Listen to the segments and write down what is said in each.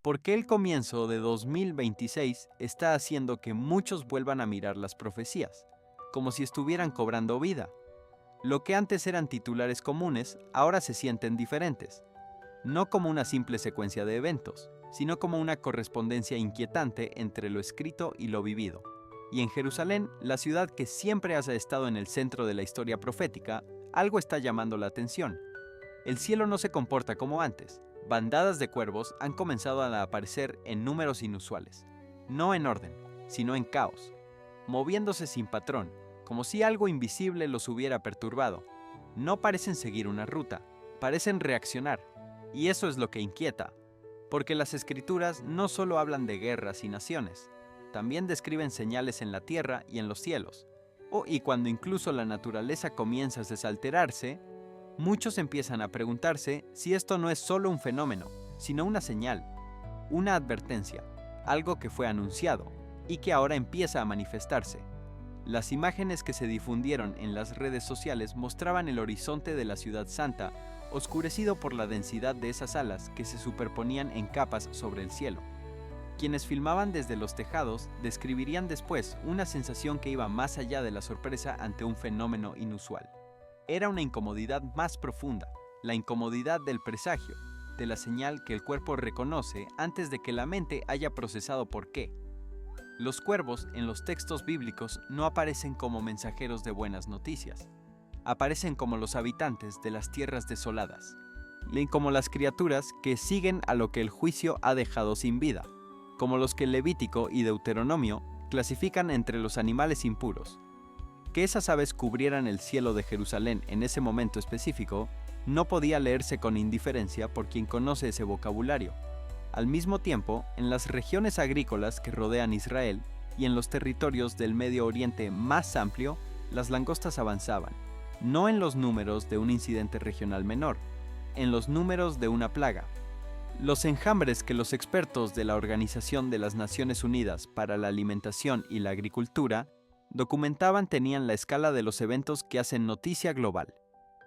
¿Por qué el comienzo de 2026 está haciendo que muchos vuelvan a mirar las profecías, como si estuvieran cobrando vida? Lo que antes eran titulares comunes, ahora se sienten diferentes, no como una simple secuencia de eventos, sino como una correspondencia inquietante entre lo escrito y lo vivido. Y en Jerusalén, la ciudad que siempre ha estado en el centro de la historia profética, algo está llamando la atención. El cielo no se comporta como antes. Bandadas de cuervos han comenzado a aparecer en números inusuales, no en orden, sino en caos, moviéndose sin patrón, como si algo invisible los hubiera perturbado. No parecen seguir una ruta, parecen reaccionar, y eso es lo que inquieta, porque las escrituras no solo hablan de guerras y naciones, también describen señales en la tierra y en los cielos. Y cuando incluso la naturaleza comienza a desalterarse, muchos empiezan a preguntarse si esto no es solo un fenómeno, sino una señal, una advertencia, algo que fue anunciado y que ahora empieza a manifestarse. Las imágenes que se difundieron en las redes sociales mostraban el horizonte de la Ciudad Santa, oscurecido por la densidad de esas alas que se superponían en capas sobre el cielo. Quienes filmaban desde los tejados describirían después una sensación que iba más allá de la sorpresa ante un fenómeno inusual. Era una incomodidad más profunda, la incomodidad del presagio, de la señal que el cuerpo reconoce antes de que la mente haya procesado por qué. Los cuervos en los textos bíblicos no aparecen como mensajeros de buenas noticias. Aparecen como los habitantes de las tierras desoladas, como las criaturas que siguen a lo que el juicio ha dejado sin vida, como los que Levítico y Deuteronomio clasifican entre los animales impuros. Que esas aves cubrieran el cielo de Jerusalén en ese momento específico no podía leerse con indiferencia por quien conoce ese vocabulario. Al mismo tiempo, en las regiones agrícolas que rodean Israel y en los territorios del Medio Oriente más amplio, las langostas avanzaban, no en los números de un incidente regional menor, en los números de una plaga. Los enjambres que los expertos de la Organización de las Naciones Unidas para la Alimentación y la Agricultura documentaban tenían la escala de los eventos que hacen noticia global.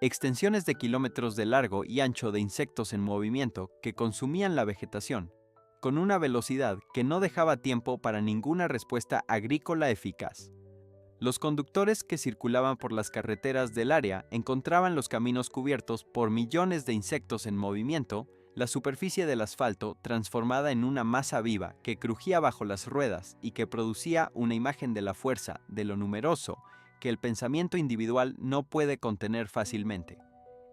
Extensiones de kilómetros de largo y ancho de insectos en movimiento que consumían la vegetación, con una velocidad que no dejaba tiempo para ninguna respuesta agrícola eficaz. Los conductores que circulaban por las carreteras del área encontraban los caminos cubiertos por millones de insectos en movimiento, la superficie del asfalto transformada en una masa viva que crujía bajo las ruedas y que producía una imagen de la fuerza, de lo numeroso, que el pensamiento individual no puede contener fácilmente.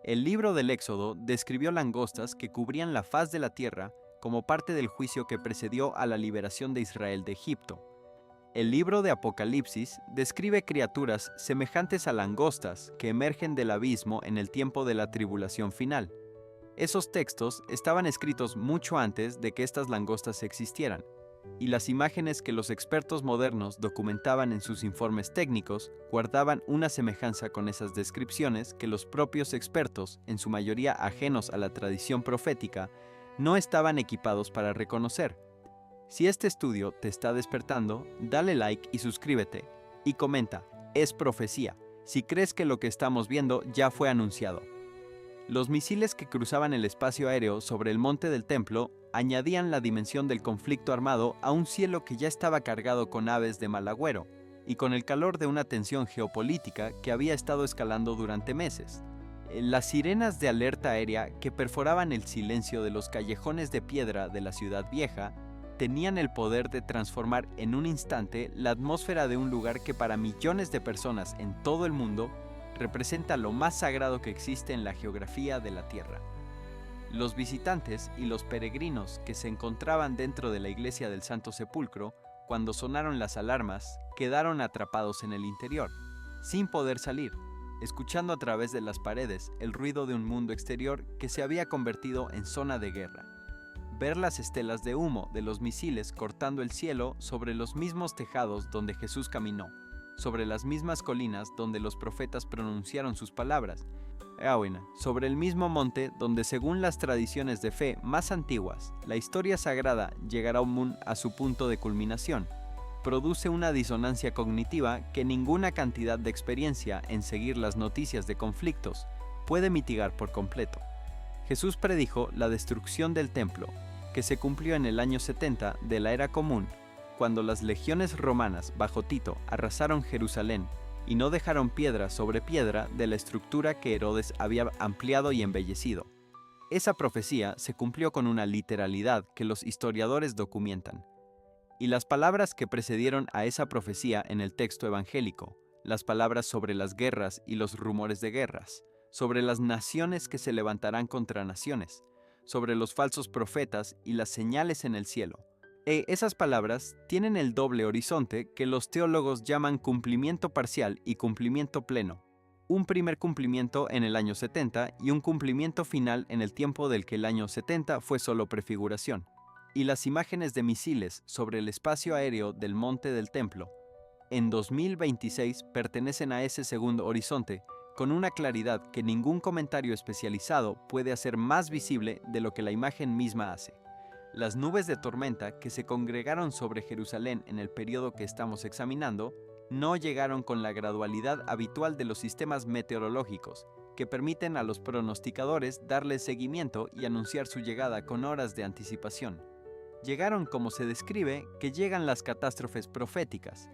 El libro del Éxodo describió langostas que cubrían la faz de la tierra como parte del juicio que precedió a la liberación de Israel de Egipto. El libro de Apocalipsis describe criaturas semejantes a langostas que emergen del abismo en el tiempo de la tribulación final. Esos textos estaban escritos mucho antes de que estas langostas existieran, y las imágenes que los expertos modernos documentaban en sus informes técnicos guardaban una semejanza con esas descripciones que los propios expertos, en su mayoría ajenos a la tradición profética, no estaban equipados para reconocer. Si este estudio te está despertando, dale like y suscríbete, y comenta, es profecía, si crees que lo que estamos viendo ya fue anunciado. Los misiles que cruzaban el espacio aéreo sobre el monte del templo añadían la dimensión del conflicto armado a un cielo que ya estaba cargado con aves de mal agüero y con el calor de una tensión geopolítica que había estado escalando durante meses. Las sirenas de alerta aérea que perforaban el silencio de los callejones de piedra de la ciudad vieja tenían el poder de transformar en un instante la atmósfera de un lugar que para millones de personas en todo el mundo representa lo más sagrado que existe en la geografía de la Tierra. Los visitantes y los peregrinos que se encontraban dentro de la iglesia del Santo Sepulcro, cuando sonaron las alarmas, quedaron atrapados en el interior, sin poder salir, escuchando a través de las paredes el ruido de un mundo exterior que se había convertido en zona de guerra. Ver las estelas de humo de los misiles cortando el cielo sobre los mismos tejados donde Jesús caminó, sobre las mismas colinas donde los profetas pronunciaron sus palabras, sobre el mismo monte donde, según las tradiciones de fe más antiguas, la historia sagrada llegará a su punto de culminación, produce una disonancia cognitiva que ninguna cantidad de experiencia en seguir las noticias de conflictos puede mitigar por completo. Jesús predijo la destrucción del templo, que se cumplió en el año 70 de la era común, cuando las legiones romanas bajo Tito arrasaron Jerusalén y no dejaron piedra sobre piedra de la estructura que Herodes había ampliado y embellecido. Esa profecía se cumplió con una literalidad que los historiadores documentan. Y las palabras que precedieron a esa profecía en el texto evangélico, las palabras sobre las guerras y los rumores de guerras, sobre las naciones que se levantarán contra naciones, sobre los falsos profetas y las señales en el cielo. Esas palabras tienen el doble horizonte que los teólogos llaman cumplimiento parcial y cumplimiento pleno. Un primer cumplimiento en el año 70 y un cumplimiento final en el tiempo del que el año 70 fue solo prefiguración. Y las imágenes de misiles sobre el espacio aéreo del monte del templo en 2026 pertenecen a ese segundo horizonte, con una claridad que ningún comentario especializado puede hacer más visible de lo que la imagen misma hace. Las nubes de tormenta que se congregaron sobre Jerusalén en el periodo que estamos examinando no llegaron con la gradualidad habitual de los sistemas meteorológicos, que permiten a los pronosticadores darle seguimiento y anunciar su llegada con horas de anticipación. Llegaron como se describe que llegan las catástrofes proféticas,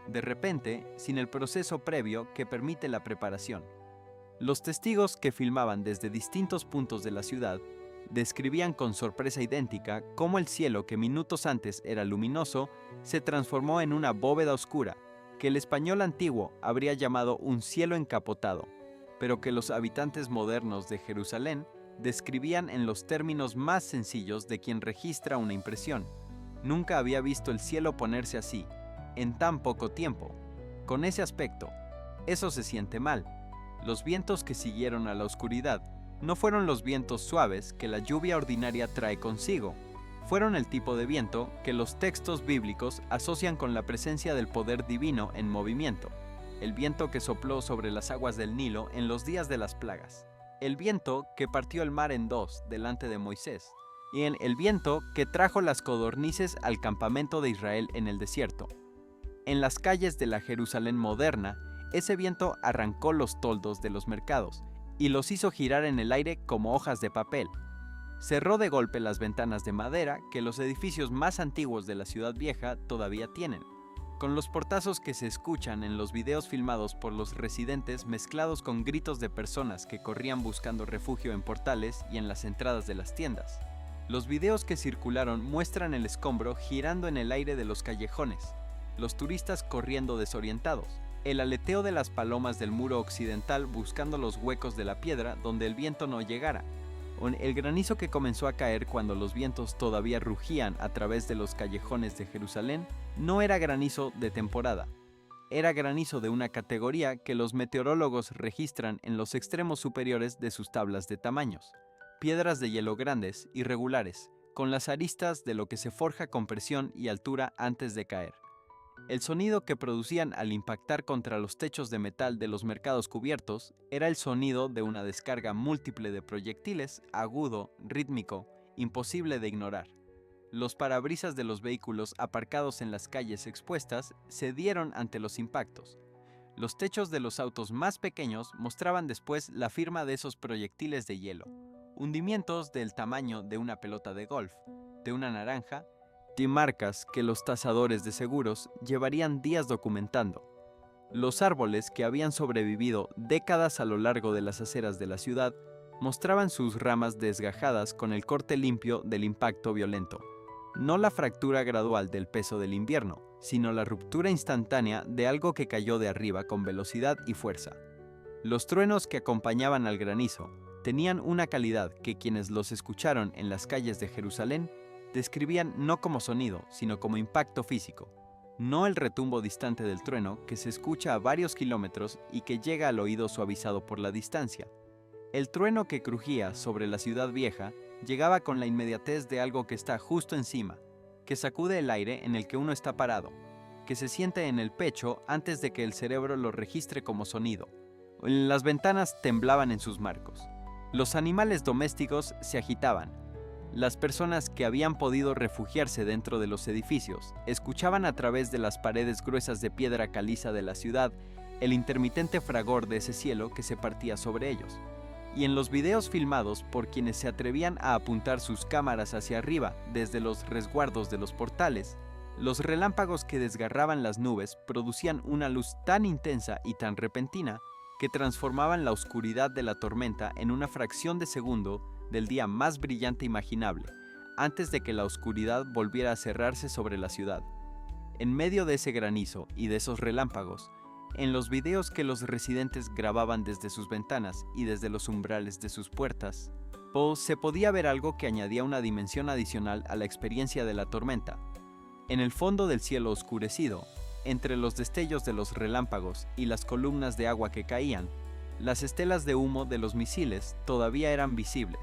de repente, sin el proceso previo que permite la preparación. Los testigos que filmaban desde distintos puntos de la ciudad describían con sorpresa idéntica cómo el cielo que minutos antes era luminoso se transformó en una bóveda oscura, que el español antiguo habría llamado un cielo encapotado, pero que los habitantes modernos de Jerusalén describían en los términos más sencillos de quien registra una impresión. Nunca había visto el cielo ponerse así, en tan poco tiempo, con ese aspecto. Eso se siente mal. Los vientos que siguieron a la oscuridad no fueron los vientos suaves que la lluvia ordinaria trae consigo. Fueron el tipo de viento que los textos bíblicos asocian con la presencia del poder divino en movimiento. El viento que sopló sobre las aguas del Nilo en los días de las plagas. El viento que partió el mar en dos delante de Moisés. Y el viento que trajo las codornices al campamento de Israel en el desierto. En las calles de la Jerusalén moderna, ese viento arrancó los toldos de los mercados y los hizo girar en el aire como hojas de papel. Cerró de golpe las ventanas de madera que los edificios más antiguos de la ciudad vieja todavía tienen, con los portazos que se escuchan en los videos filmados por los residentes mezclados con gritos de personas que corrían buscando refugio en portales y en las entradas de las tiendas. Los videos que circularon muestran el escombro girando en el aire de los callejones, los turistas corriendo desorientados, el aleteo de las palomas del muro occidental buscando los huecos de la piedra donde el viento no llegara, o el granizo que comenzó a caer cuando los vientos todavía rugían a través de los callejones de Jerusalén. No era granizo de temporada, era granizo de una categoría que los meteorólogos registran en los extremos superiores de sus tablas de tamaños. Piedras de hielo grandes, irregulares, con las aristas de lo que se forja con presión y altura antes de caer. El sonido que producían al impactar contra los techos de metal de los mercados cubiertos era el sonido de una descarga múltiple de proyectiles, agudo, rítmico, imposible de ignorar. Los parabrisas de los vehículos aparcados en las calles expuestas cedieron ante los impactos. Los techos de los autos más pequeños mostraban después la firma de esos proyectiles de hielo, hundimientos del tamaño de una pelota de golf, de una naranja, y marcas que los tasadores de seguros llevarían días documentando. Los árboles que habían sobrevivido décadas a lo largo de las aceras de la ciudad mostraban sus ramas desgajadas con el corte limpio del impacto violento. No la fractura gradual del peso del invierno, sino la ruptura instantánea de algo que cayó de arriba con velocidad y fuerza. Los truenos que acompañaban al granizo tenían una calidad que quienes los escucharon en las calles de Jerusalén describían no como sonido, sino como impacto físico. No el retumbo distante del trueno que se escucha a varios kilómetros y que llega al oído suavizado por la distancia. El trueno que crujía sobre la ciudad vieja llegaba con la inmediatez de algo que está justo encima, que sacude el aire en el que uno está parado, que se siente en el pecho antes de que el cerebro lo registre como sonido. Las ventanas temblaban en sus marcos. Los animales domésticos se agitaban. Las personas que habían podido refugiarse dentro de los edificios escuchaban a través de las paredes gruesas de piedra caliza de la ciudad el intermitente fragor de ese cielo que se partía sobre ellos. Y en los videos filmados por quienes se atrevían a apuntar sus cámaras hacia arriba desde los resguardos de los portales, los relámpagos que desgarraban las nubes producían una luz tan intensa y tan repentina que transformaban la oscuridad de la tormenta en una fracción de segundo del día más brillante imaginable, antes de que la oscuridad volviera a cerrarse sobre la ciudad. En medio de ese granizo y de esos relámpagos, en los videos que los residentes grababan desde sus ventanas y desde los umbrales de sus puertas, se podía ver algo que añadía una dimensión adicional a la experiencia de la tormenta. En el fondo del cielo oscurecido, entre los destellos de los relámpagos y las columnas de agua que caían, las estelas de humo de los misiles todavía eran visibles,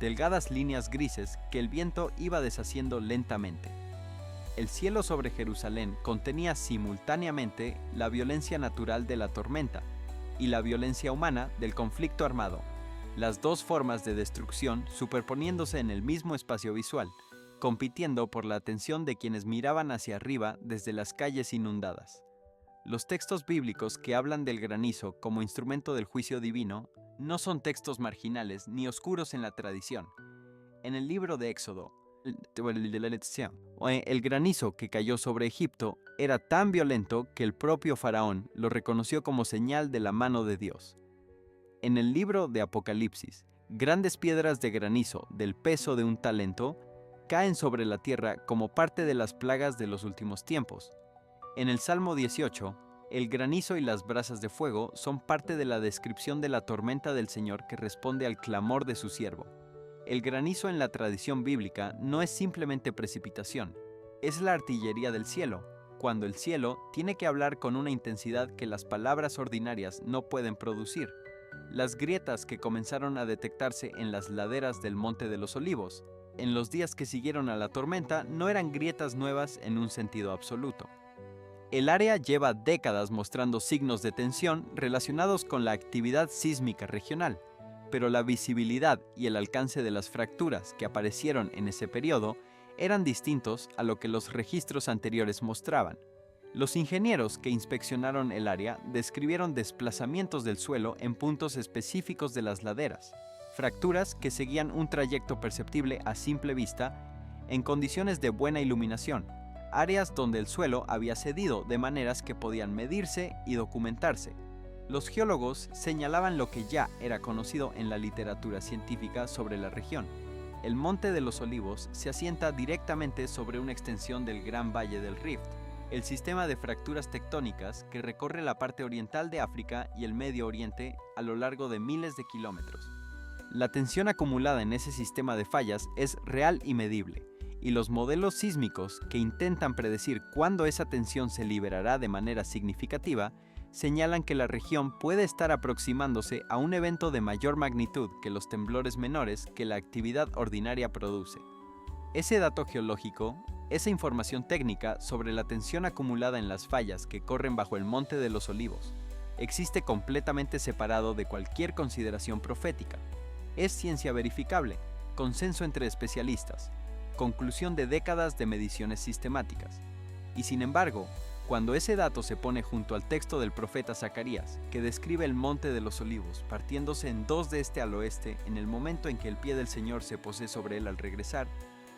delgadas líneas grises que el viento iba deshaciendo lentamente. El cielo sobre Jerusalén contenía simultáneamente la violencia natural de la tormenta y la violencia humana del conflicto armado, las dos formas de destrucción superponiéndose en el mismo espacio visual, compitiendo por la atención de quienes miraban hacia arriba desde las calles inundadas. Los textos bíblicos que hablan del granizo como instrumento del juicio divino no son textos marginales ni oscuros en la tradición. En el libro de Éxodo, el granizo que cayó sobre Egipto era tan violento que el propio faraón lo reconoció como señal de la mano de Dios. En el libro de Apocalipsis, grandes piedras de granizo del peso de un talento caen sobre la tierra como parte de las plagas de los últimos tiempos. En el Salmo 18, el granizo y las brasas de fuego son parte de la descripción de la tormenta del Señor que responde al clamor de su siervo. El granizo en la tradición bíblica no es simplemente precipitación, es la artillería del cielo, cuando el cielo tiene que hablar con una intensidad que las palabras ordinarias no pueden producir. Las grietas que comenzaron a detectarse en las laderas del Monte de los Olivos, en los días que siguieron a la tormenta, no eran grietas nuevas en un sentido absoluto. El área lleva décadas mostrando signos de tensión relacionados con la actividad sísmica regional, pero la visibilidad y el alcance de las fracturas que aparecieron en ese periodo eran distintos a lo que los registros anteriores mostraban. Los ingenieros que inspeccionaron el área describieron desplazamientos del suelo en puntos específicos de las laderas, fracturas que seguían un trayecto perceptible a simple vista en condiciones de buena iluminación, áreas donde el suelo había cedido de maneras que podían medirse y documentarse. Los geólogos señalaban lo que ya era conocido en la literatura científica sobre la región. El Monte de los Olivos se asienta directamente sobre una extensión del Gran Valle del Rift, el sistema de fracturas tectónicas que recorre la parte oriental de África y el Medio Oriente a lo largo de miles de kilómetros. La tensión acumulada en ese sistema de fallas es real y medible, y los modelos sísmicos que intentan predecir cuándo esa tensión se liberará de manera significativa señalan que la región puede estar aproximándose a un evento de mayor magnitud que los temblores menores que la actividad ordinaria produce. Ese dato geológico, esa información técnica sobre la tensión acumulada en las fallas que corren bajo el Monte de los Olivos, existe completamente separado de cualquier consideración profética. Es ciencia verificable, consenso entre especialistas, conclusión de décadas de mediciones sistemáticas. Y sin embargo, cuando ese dato se pone junto al texto del profeta Zacarías, que describe el Monte de los Olivos partiéndose en dos de este al oeste en el momento en que el pie del Señor se posee sobre él al regresar,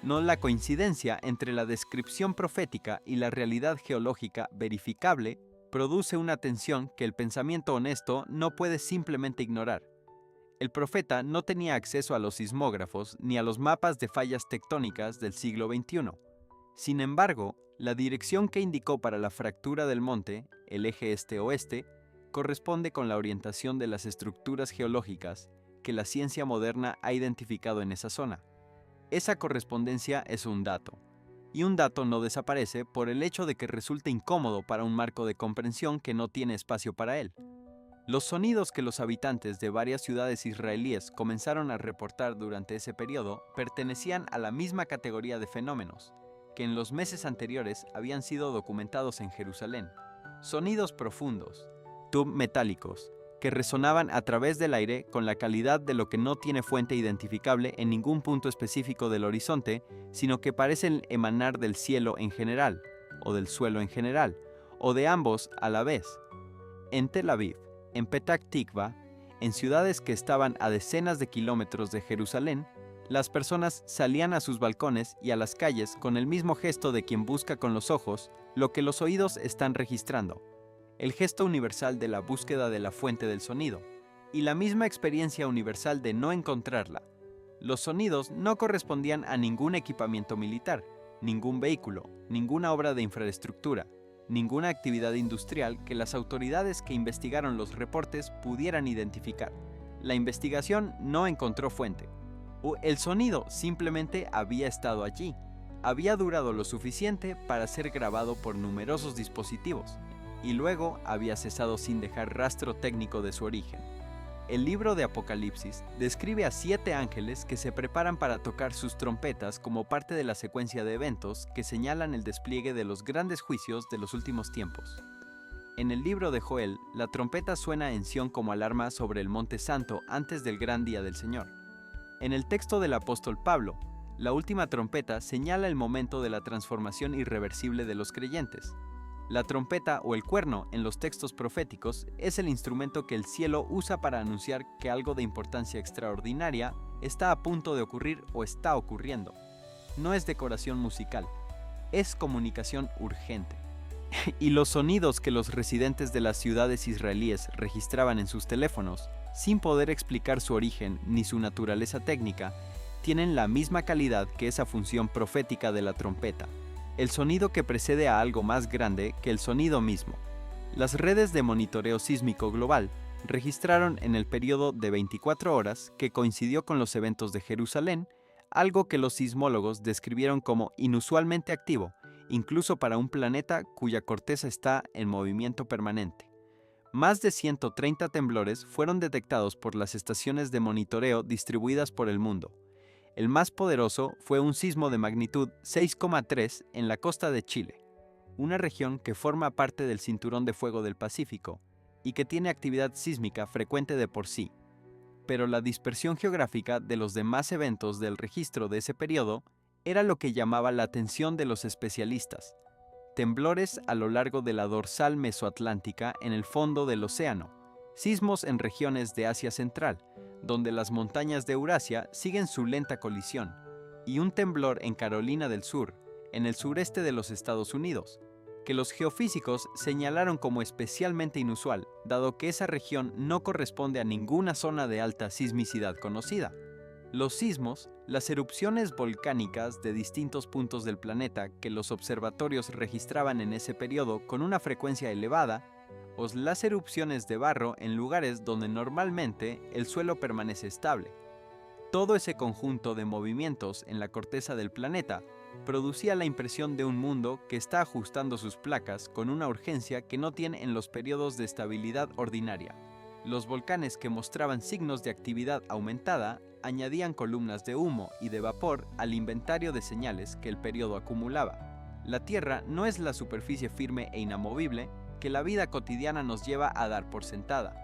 no la coincidencia entre la descripción profética y la realidad geológica verificable produce una tensión que el pensamiento honesto no puede simplemente ignorar. El profeta no tenía acceso a los sismógrafos ni a los mapas de fallas tectónicas del siglo XXI. Sin embargo, la dirección que indicó para la fractura del monte, el eje este-oeste, corresponde con la orientación de las estructuras geológicas que la ciencia moderna ha identificado en esa zona. Esa correspondencia es un dato, y un dato no desaparece por el hecho de que resulte incómodo para un marco de comprensión que no tiene espacio para él. Los sonidos que los habitantes de varias ciudades israelíes comenzaron a reportar durante ese periodo pertenecían a la misma categoría de fenómenos que en los meses anteriores habían sido documentados en Jerusalén. Sonidos profundos, metálicos, que resonaban a través del aire con la calidad de lo que no tiene fuente identificable en ningún punto específico del horizonte, sino que parecen emanar del cielo en general, o del suelo en general, o de ambos a la vez. En Tel Aviv, en Petah Tikva, En ciudades que estaban a decenas de kilómetros de Jerusalén, las personas salían a sus balcones y a las calles con el mismo gesto de quien busca con los ojos lo que los oídos están registrando, el gesto universal de la búsqueda de la fuente del sonido, y la misma experiencia universal de no encontrarla. Los sonidos no correspondían a ningún equipamiento militar, ningún vehículo, ninguna obra de infraestructura, ninguna actividad industrial que las autoridades que investigaron los reportes pudieran identificar. La investigación no encontró fuente. El sonido simplemente había estado allí. Había durado lo suficiente para ser grabado por numerosos dispositivos, y luego había cesado sin dejar rastro técnico de su origen. El libro de Apocalipsis describe a 7 ángeles que se preparan para tocar sus trompetas como parte de la secuencia de eventos que señalan el despliegue de los grandes juicios de los últimos tiempos. En el libro de Joel, la trompeta suena en Sión como alarma sobre el Monte Santo antes del gran día del Señor. En el texto del apóstol Pablo, la última trompeta señala el momento de la transformación irreversible de los creyentes. La trompeta o el cuerno en los textos proféticos es el instrumento que el cielo usa para anunciar que algo de importancia extraordinaria está a punto de ocurrir o está ocurriendo. No es decoración musical, es comunicación urgente. Y los sonidos que los residentes de las ciudades israelíes registraban en sus teléfonos, sin poder explicar su origen ni su naturaleza técnica, tienen la misma calidad que esa función profética de la trompeta. El sonido que precede a algo más grande que el sonido mismo. Las redes de monitoreo sísmico global registraron en el periodo de 24 horas que coincidió con los eventos de Jerusalén, algo que los sismólogos describieron como inusualmente activo, incluso para un planeta cuya corteza está en movimiento permanente. Más de 130 temblores fueron detectados por las estaciones de monitoreo distribuidas por el mundo. El más poderoso fue un sismo de magnitud 6,3 en la costa de Chile, una región que forma parte del Cinturón de Fuego del Pacífico y que tiene actividad sísmica frecuente de por sí. Pero la dispersión geográfica de los demás eventos del registro de ese periodo era lo que llamaba la atención de los especialistas. Temblores a lo largo de la dorsal mesoatlántica en el fondo del océano, sismos en regiones de Asia Central, donde las montañas de Eurasia siguen su lenta colisión, y un temblor en Carolina del Sur, en el sureste de los Estados Unidos, que los geofísicos señalaron como especialmente inusual, dado que esa región no corresponde a ninguna zona de alta sismicidad conocida. Los sismos, las erupciones volcánicas de distintos puntos del planeta que los observatorios registraban en ese periodo con una frecuencia elevada, o las erupciones de barro en lugares donde normalmente el suelo permanece estable. Todo ese conjunto de movimientos en la corteza del planeta producía la impresión de un mundo que está ajustando sus placas con una urgencia que no tiene en los periodos de estabilidad ordinaria. Los volcanes que mostraban signos de actividad aumentada añadían columnas de humo y de vapor al inventario de señales que el periodo acumulaba. La Tierra no es la superficie firme e inamovible que la vida cotidiana nos lleva a dar por sentada.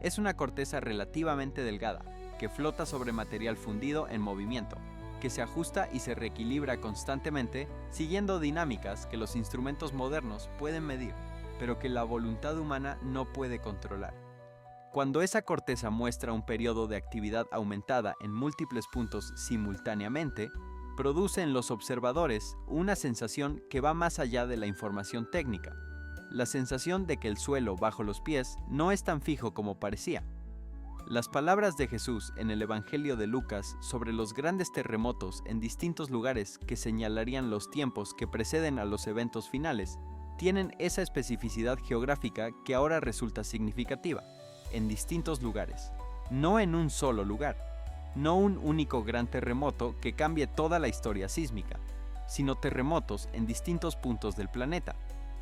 Es una corteza relativamente delgada, que flota sobre material fundido en movimiento, que se ajusta y se reequilibra constantemente siguiendo dinámicas que los instrumentos modernos pueden medir, pero que la voluntad humana no puede controlar. Cuando esa corteza muestra un periodo de actividad aumentada en múltiples puntos simultáneamente, produce en los observadores una sensación que va más allá de la información técnica, la sensación de que el suelo bajo los pies no es tan fijo como parecía. Las palabras de Jesús en el Evangelio de Lucas sobre los grandes terremotos en distintos lugares que señalarían los tiempos que preceden a los eventos finales, tienen esa especificidad geográfica que ahora resulta significativa, en distintos lugares, no en un solo lugar, no un único gran terremoto que cambie toda la historia sísmica, sino terremotos en distintos puntos del planeta,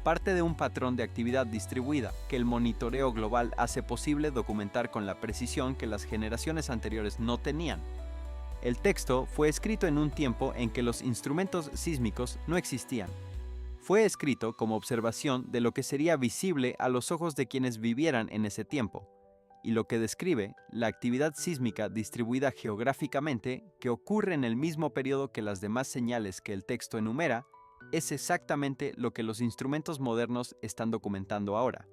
parte de un patrón de actividad distribuida que el monitoreo global hace posible documentar con la precisión que las generaciones anteriores no tenían. El texto fue escrito en un tiempo en que los instrumentos sísmicos no existían. Fue escrito como observación de lo que sería visible a los ojos de quienes vivieran en ese tiempo, y lo que describe la actividad sísmica distribuida geográficamente que ocurre en el mismo periodo que las demás señales que el texto enumera, es exactamente lo que los instrumentos modernos están documentando ahora.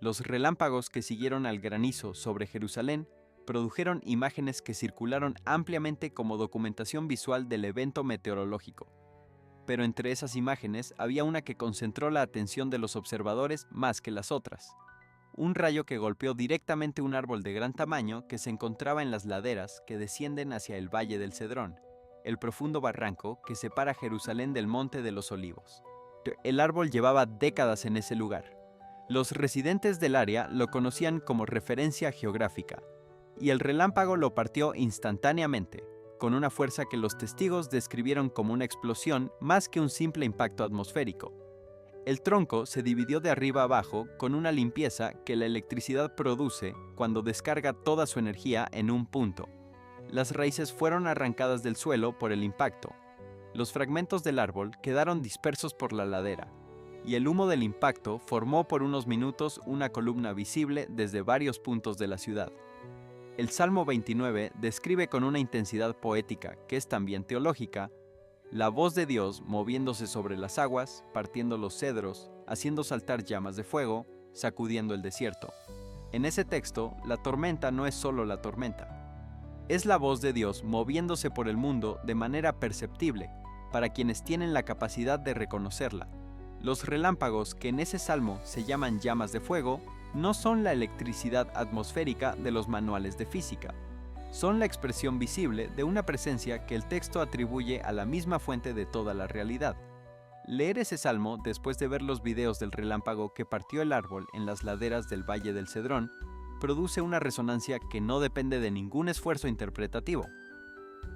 Los relámpagos que siguieron al granizo sobre Jerusalén produjeron imágenes que circularon ampliamente como documentación visual del evento meteorológico. Pero entre esas imágenes había una que concentró la atención de los observadores más que las otras. Un rayo que golpeó directamente un árbol de gran tamaño que se encontraba en las laderas que descienden hacia el Valle del Cedrón, el profundo barranco que separa Jerusalén del Monte de los Olivos. El árbol llevaba décadas en ese lugar. Los residentes del área lo conocían como referencia geográfica, y el relámpago lo partió instantáneamente, con una fuerza que los testigos describieron como una explosión más que un simple impacto atmosférico. El tronco se dividió de arriba abajo con una limpieza que la electricidad produce cuando descarga toda su energía en un punto. Las raíces fueron arrancadas del suelo por el impacto. Los fragmentos del árbol quedaron dispersos por la ladera, y el humo del impacto formó por unos minutos una columna visible desde varios puntos de la ciudad. El Salmo 29 describe con una intensidad poética, que es también teológica, la voz de Dios moviéndose sobre las aguas, partiendo los cedros, haciendo saltar llamas de fuego, sacudiendo el desierto. En ese texto, la tormenta no es solo la tormenta. Es la voz de Dios moviéndose por el mundo de manera perceptible, para quienes tienen la capacidad de reconocerla. Los relámpagos, que en ese salmo se llaman llamas de fuego, no son la electricidad atmosférica de los manuales de física. Son la expresión visible de una presencia que el texto atribuye a la misma fuente de toda la realidad. Leer ese salmo después de ver los videos del relámpago que partió el árbol en las laderas del Valle del Cedrón produce una resonancia que no depende de ningún esfuerzo interpretativo.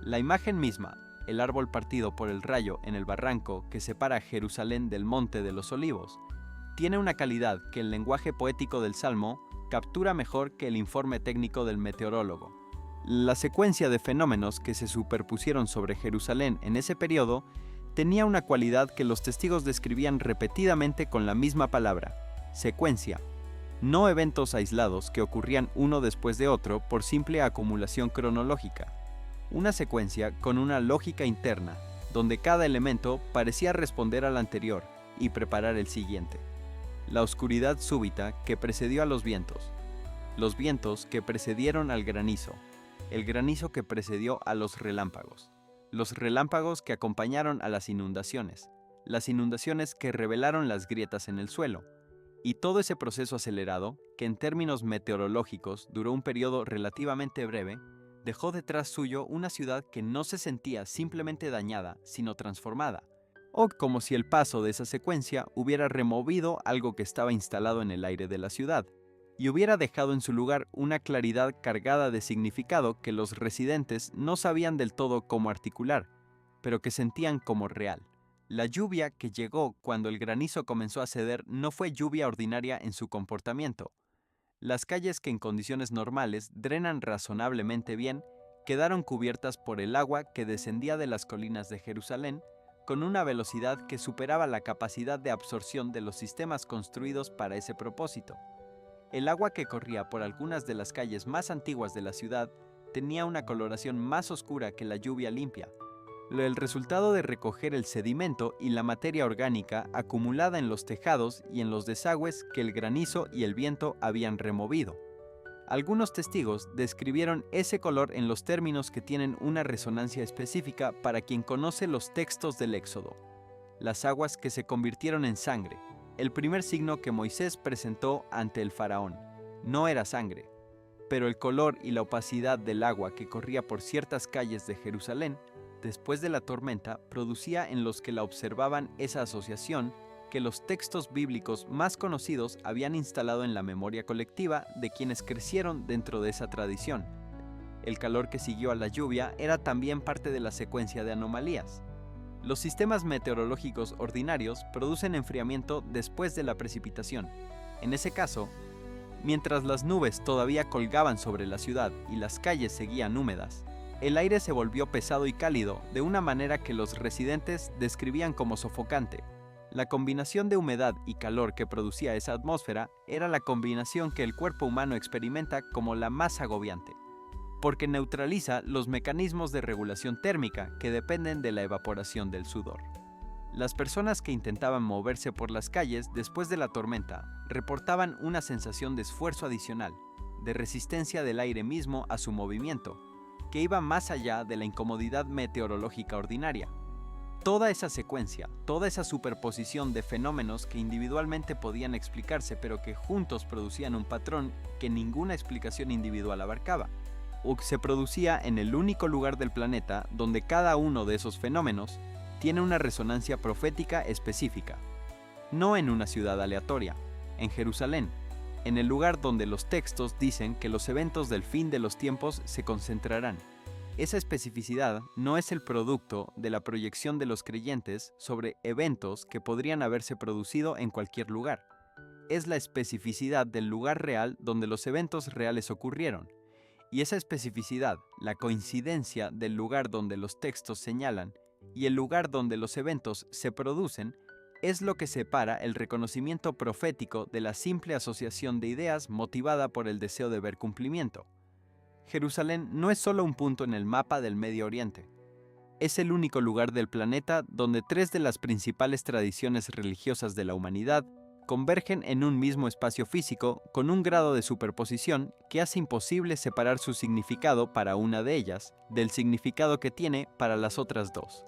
La imagen misma, el árbol partido por el rayo en el barranco que separa Jerusalén del Monte de los Olivos, tiene una calidad que el lenguaje poético del Salmo captura mejor que el informe técnico del meteorólogo. La secuencia de fenómenos que se superpusieron sobre Jerusalén en ese periodo tenía una cualidad que los testigos describían repetidamente con la misma palabra: secuencia, no eventos aislados que ocurrían uno después de otro por simple acumulación cronológica. Una secuencia con una lógica interna, donde cada elemento parecía responder al anterior y preparar el siguiente. La oscuridad súbita que precedió a los vientos vientos que precedieron al granizo, el granizo que precedió a los relámpagos que acompañaron a las inundaciones que revelaron las grietas en el suelo, y todo ese proceso acelerado, que en términos meteorológicos duró un periodo relativamente breve, dejó detrás suyo una ciudad que no se sentía simplemente dañada, sino transformada, o como si el paso de esa secuencia hubiera removido algo que estaba instalado en el aire de la ciudad, y hubiera dejado en su lugar una claridad cargada de significado que los residentes no sabían del todo cómo articular, pero que sentían como real. La lluvia que llegó cuando el granizo comenzó a ceder no fue lluvia ordinaria en su comportamiento. Las calles que en condiciones normales drenan razonablemente bien quedaron cubiertas por el agua que descendía de las colinas de Jerusalén con una velocidad que superaba la capacidad de absorción de los sistemas construidos para ese propósito. El agua que corría por algunas de las calles más antiguas de la ciudad tenía una coloración más oscura que la lluvia limpia, el resultado de recoger el sedimento y la materia orgánica acumulada en los tejados y en los desagües que el granizo y el viento habían removido. Algunos testigos describieron ese color en los términos que tienen una resonancia específica para quien conoce los textos del Éxodo. Las aguas que se convirtieron en sangre, el primer signo que Moisés presentó ante el faraón, no era sangre, pero el color y la opacidad del agua que corría por ciertas calles de Jerusalén después de la tormenta producía en los que la observaban esa asociación que los textos bíblicos más conocidos habían instalado en la memoria colectiva de quienes crecieron dentro de esa tradición. El calor que siguió a la lluvia era también parte de la secuencia de anomalías. Los sistemas meteorológicos ordinarios producen enfriamiento después de la precipitación. En ese caso, mientras las nubes todavía colgaban sobre la ciudad y las calles seguían húmedas, el aire se volvió pesado y cálido de una manera que los residentes describían como sofocante. La combinación de humedad y calor que producía esa atmósfera era la combinación que el cuerpo humano experimenta como la más agobiante, porque neutraliza los mecanismos de regulación térmica que dependen de la evaporación del sudor. Las personas que intentaban moverse por las calles después de la tormenta reportaban una sensación de esfuerzo adicional, de resistencia del aire mismo a su movimiento, que iba más allá de la incomodidad meteorológica ordinaria. Toda esa secuencia, toda esa superposición de fenómenos que individualmente podían explicarse pero que juntos producían un patrón que ninguna explicación individual abarcaba, o que se producía en el único lugar del planeta donde cada uno de esos fenómenos tiene una resonancia profética específica. No en una ciudad aleatoria, en Jerusalén, en el lugar donde los textos dicen que los eventos del fin de los tiempos se concentrarán. Esa especificidad no es el producto de la proyección de los creyentes sobre eventos que podrían haberse producido en cualquier lugar. Es la especificidad del lugar real donde los eventos reales ocurrieron. Y esa especificidad, la coincidencia del lugar donde los textos señalan y el lugar donde los eventos se producen, es lo que separa el reconocimiento profético de la simple asociación de ideas motivada por el deseo de ver cumplimiento. Jerusalén no es solo un punto en el mapa del Medio Oriente. Es el único lugar del planeta donde tres de las principales tradiciones religiosas de la humanidad convergen en un mismo espacio físico con un grado de superposición que hace imposible separar su significado para una de ellas del significado que tiene para las otras dos.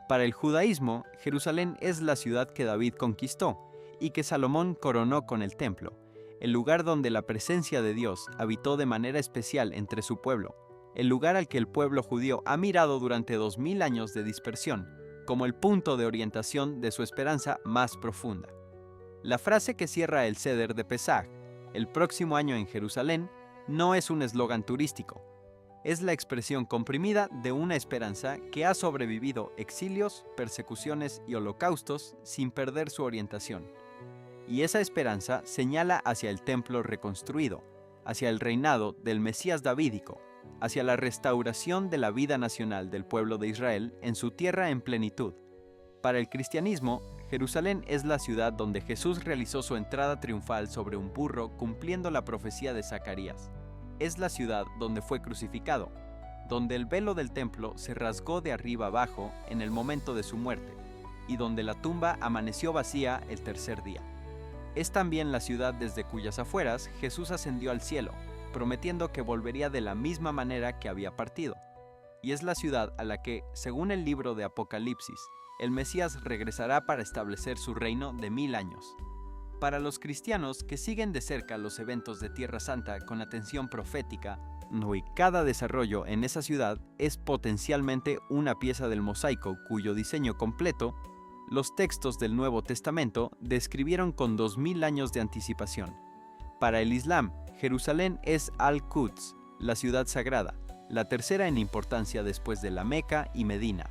Para el judaísmo, Jerusalén es la ciudad que David conquistó y que Salomón coronó con el templo, el lugar donde la presencia de Dios habitó de manera especial entre su pueblo, el lugar al que el pueblo judío ha mirado durante 2000 años de dispersión, como el punto de orientación de su esperanza más profunda. La frase que cierra el Seder de Pesaj, el próximo año en Jerusalén, no es un eslogan turístico. Es la expresión comprimida de una esperanza que ha sobrevivido exilios, persecuciones y holocaustos sin perder su orientación. Y esa esperanza señala hacia el templo reconstruido, hacia el reinado del Mesías davídico, hacia la restauración de la vida nacional del pueblo de Israel en su tierra en plenitud. Para el cristianismo, Jerusalén es la ciudad donde Jesús realizó su entrada triunfal sobre un burro cumpliendo la profecía de Zacarías. Es la ciudad donde fue crucificado, donde el velo del templo se rasgó de arriba abajo en el momento de su muerte, y donde la tumba amaneció vacía el tercer día. Es también la ciudad desde cuyas afueras Jesús ascendió al cielo, prometiendo que volvería de la misma manera que había partido. Y es la ciudad a la que, según el libro de Apocalipsis, el Mesías regresará para establecer su reino de 1000 años. Para los cristianos que siguen de cerca los eventos de Tierra Santa con atención profética, hoy cada desarrollo en esa ciudad es potencialmente una pieza del mosaico cuyo diseño completo los textos del Nuevo Testamento describieron con 2000 años de anticipación. Para el Islam, Jerusalén es Al-Quds, la ciudad sagrada, la tercera en importancia después de la Meca y Medina.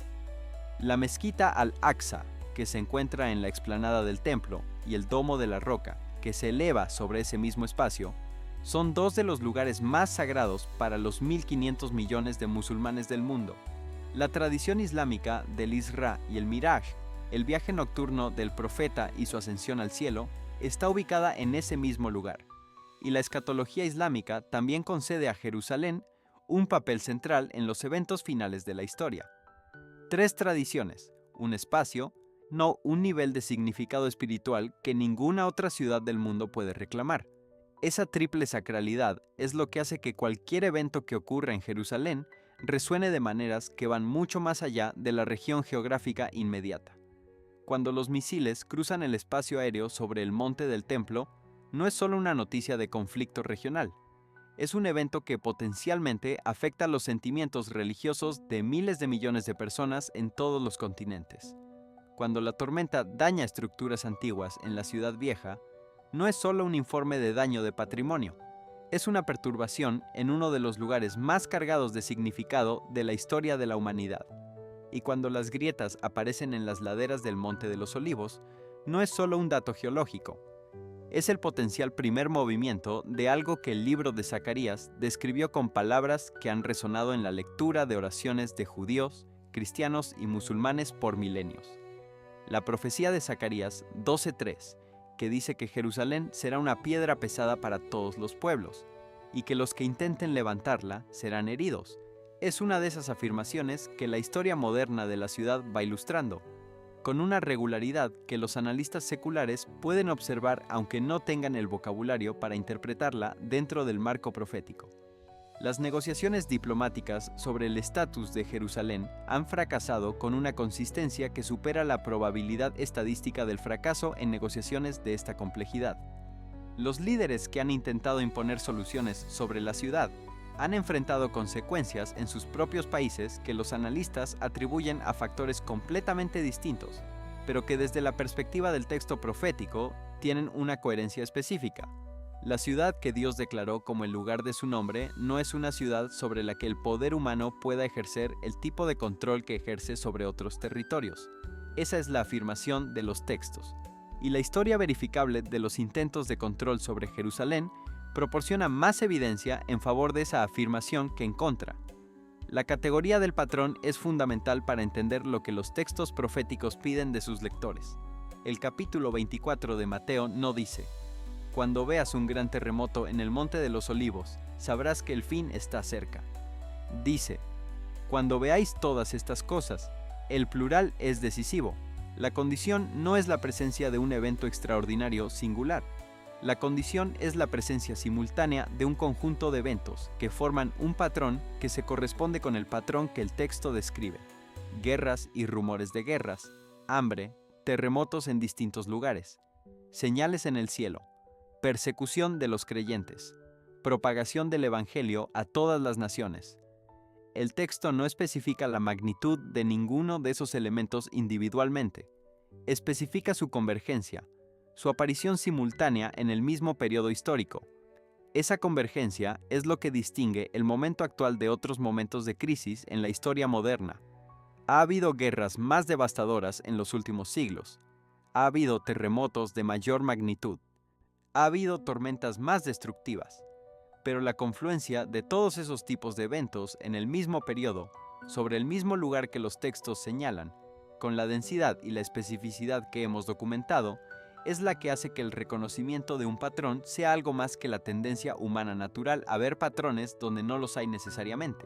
La mezquita Al-Aqsa, que se encuentra en la explanada del templo, y el Domo de la Roca, que se eleva sobre ese mismo espacio, son dos de los lugares más sagrados para los 1.500 millones de musulmanes del mundo. La tradición islámica del Isra y el Miraj, el viaje nocturno del profeta y su ascensión al cielo, está ubicada en ese mismo lugar. Y la escatología islámica también concede a Jerusalén un papel central en los eventos finales de la historia. Tres tradiciones, un espacio, no un nivel de significado espiritual que ninguna otra ciudad del mundo puede reclamar. Esa triple sacralidad es lo que hace que cualquier evento que ocurra en Jerusalén resuene de maneras que van mucho más allá de la región geográfica inmediata. Cuando los misiles cruzan el espacio aéreo sobre el monte del templo, no es solo una noticia de conflicto regional. Es un evento que potencialmente afecta los sentimientos religiosos de miles de millones de personas en todos los continentes. Cuando la tormenta daña estructuras antiguas en la ciudad vieja, no es solo un informe de daño de patrimonio, es una perturbación en uno de los lugares más cargados de significado de la historia de la humanidad. Y cuando las grietas aparecen en las laderas del Monte de los Olivos, no es solo un dato geológico, es el potencial primer movimiento de algo que el libro de Zacarías describió con palabras que han resonado en la lectura de oraciones de judíos, cristianos y musulmanes por milenios. La profecía de Zacarías 12:3, que dice que Jerusalén será una piedra pesada para todos los pueblos, y que los que intenten levantarla serán heridos, es una de esas afirmaciones que la historia moderna de la ciudad va ilustrando. con una regularidad que los analistas seculares pueden observar aunque no tengan el vocabulario para interpretarla dentro del marco profético. Las negociaciones diplomáticas sobre el estatus de Jerusalén han fracasado con una consistencia que supera la probabilidad estadística del fracaso en negociaciones de esta complejidad. Los líderes que han intentado imponer soluciones sobre la ciudad han enfrentado consecuencias en sus propios países que los analistas atribuyen a factores completamente distintos, pero que desde la perspectiva del texto profético tienen una coherencia específica. La ciudad que Dios declaró como el lugar de su nombre no es una ciudad sobre la que el poder humano pueda ejercer el tipo de control que ejerce sobre otros territorios. Esa es la afirmación de los textos. Y la historia verificable de los intentos de control sobre Jerusalén proporciona más evidencia en favor de esa afirmación que en contra. La categoría del patrón es fundamental para entender lo que los textos proféticos piden de sus lectores. El capítulo 24 de Mateo no dice: «Cuando veas un gran terremoto en el Monte de los Olivos, sabrás que el fin está cerca». Dice: «Cuando veáis todas estas cosas». El plural es decisivo. La condición no es la presencia de un evento extraordinario singular. La condición es la presencia simultánea de un conjunto de eventos que forman un patrón que se corresponde con el patrón que el texto describe. Guerras y rumores de guerras, hambre, terremotos en distintos lugares, señales en el cielo, persecución de los creyentes, propagación del evangelio a todas las naciones. El texto no especifica la magnitud de ninguno de esos elementos individualmente. Especifica su convergencia, su aparición simultánea en el mismo periodo histórico. Esa convergencia es lo que distingue el momento actual de otros momentos de crisis en la historia moderna. Ha habido guerras más devastadoras en los últimos siglos. Ha habido terremotos de mayor magnitud. Ha habido tormentas más destructivas. Pero la confluencia de todos esos tipos de eventos en el mismo periodo, sobre el mismo lugar que los textos señalan, con la densidad y la especificidad que hemos documentado, es la que hace que el reconocimiento de un patrón sea algo más que la tendencia humana natural a ver patrones donde no los hay necesariamente.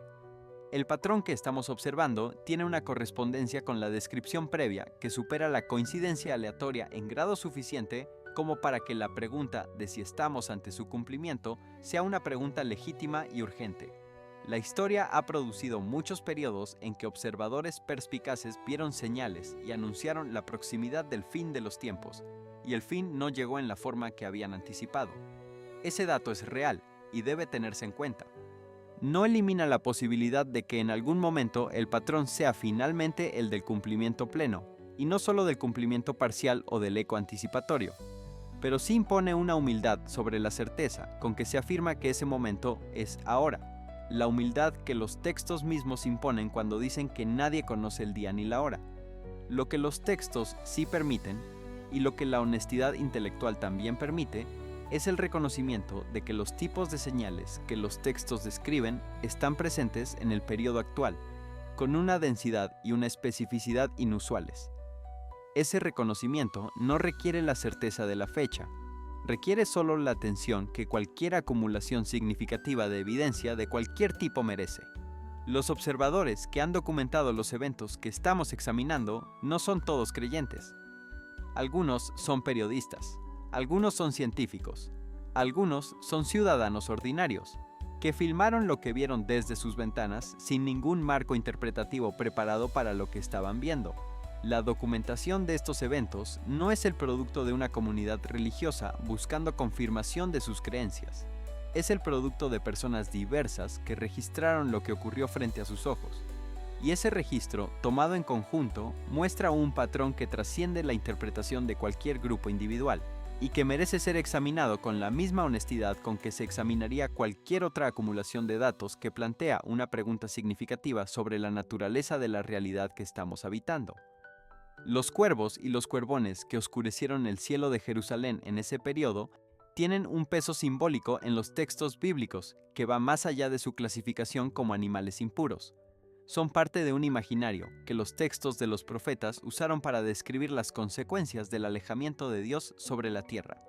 El patrón que estamos observando tiene una correspondencia con la descripción previa que supera la coincidencia aleatoria en grado suficiente como para que la pregunta de si estamos ante su cumplimiento sea una pregunta legítima y urgente. La historia ha producido muchos periodos en que observadores perspicaces vieron señales y anunciaron la proximidad del fin de los tiempos, y el fin no llegó en la forma que habían anticipado. Ese dato es real y debe tenerse en cuenta. No elimina la posibilidad de que en algún momento el patrón sea finalmente el del cumplimiento pleno, y no solo del cumplimiento parcial o del eco anticipatorio. Pero sí impone una humildad sobre la certeza con que se afirma que ese momento es ahora, la humildad que los textos mismos imponen cuando dicen que nadie conoce el día ni la hora. Lo que los textos sí permiten, y lo que la honestidad intelectual también permite, es el reconocimiento de que los tipos de señales que los textos describen están presentes en el periodo actual, con una densidad y una especificidad inusuales. Ese reconocimiento no requiere la certeza de la fecha, requiere solo la atención que cualquier acumulación significativa de evidencia de cualquier tipo merece. Los observadores que han documentado los eventos que estamos examinando no son todos creyentes. Algunos son periodistas, algunos son científicos, algunos son ciudadanos ordinarios, que filmaron lo que vieron desde sus ventanas sin ningún marco interpretativo preparado para lo que estaban viendo. La documentación de estos eventos no es el producto de una comunidad religiosa buscando confirmación de sus creencias. Es el producto de personas diversas que registraron lo que ocurrió frente a sus ojos. Y ese registro, tomado en conjunto, muestra un patrón que trasciende la interpretación de cualquier grupo individual y que merece ser examinado con la misma honestidad con que se examinaría cualquier otra acumulación de datos que plantea una pregunta significativa sobre la naturaleza de la realidad que estamos habitando. Los cuervos y los cuervones que oscurecieron el cielo de Jerusalén en ese periodo tienen un peso simbólico en los textos bíblicos que va más allá de su clasificación como animales impuros. Son parte de un imaginario que los textos de los profetas usaron para describir las consecuencias del alejamiento de Dios sobre la tierra.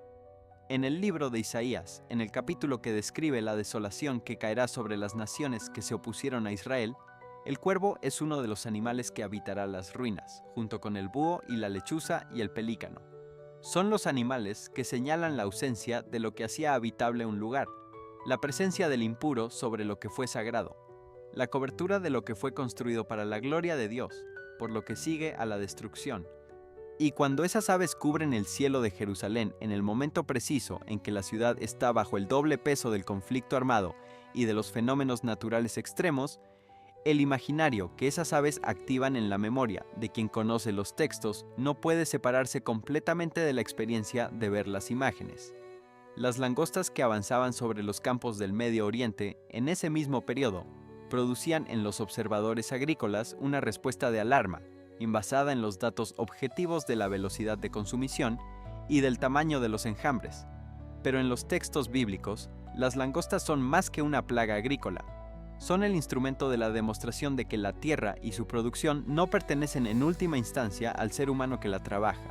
En el libro de Isaías, en el capítulo que describe la desolación que caerá sobre las naciones que se opusieron a Israel, El cuervo es uno de los animales que habitará las ruinas, junto con el búho y la lechuza y el pelícano. Son los animales que señalan la ausencia de lo que hacía habitable un lugar, la presencia del impuro sobre lo que fue sagrado, la cobertura de lo que fue construido para la gloria de Dios, por lo que sigue a la destrucción. Y cuando esas aves cubren el cielo de Jerusalén en el momento preciso en que la ciudad está bajo el doble peso del conflicto armado y de los fenómenos naturales extremos, el imaginario que esas aves activan en la memoria de quien conoce los textos no puede separarse completamente de la experiencia de ver las imágenes. Las langostas que avanzaban sobre los campos del Medio Oriente en ese mismo periodo producían en los observadores agrícolas una respuesta de alarma, basada en los datos objetivos de la velocidad de consumición y del tamaño de los enjambres. Pero en los textos bíblicos, las langostas son más que una plaga agrícola. Son el instrumento de la demostración de que la tierra y su producción no pertenecen en última instancia al ser humano que la trabaja.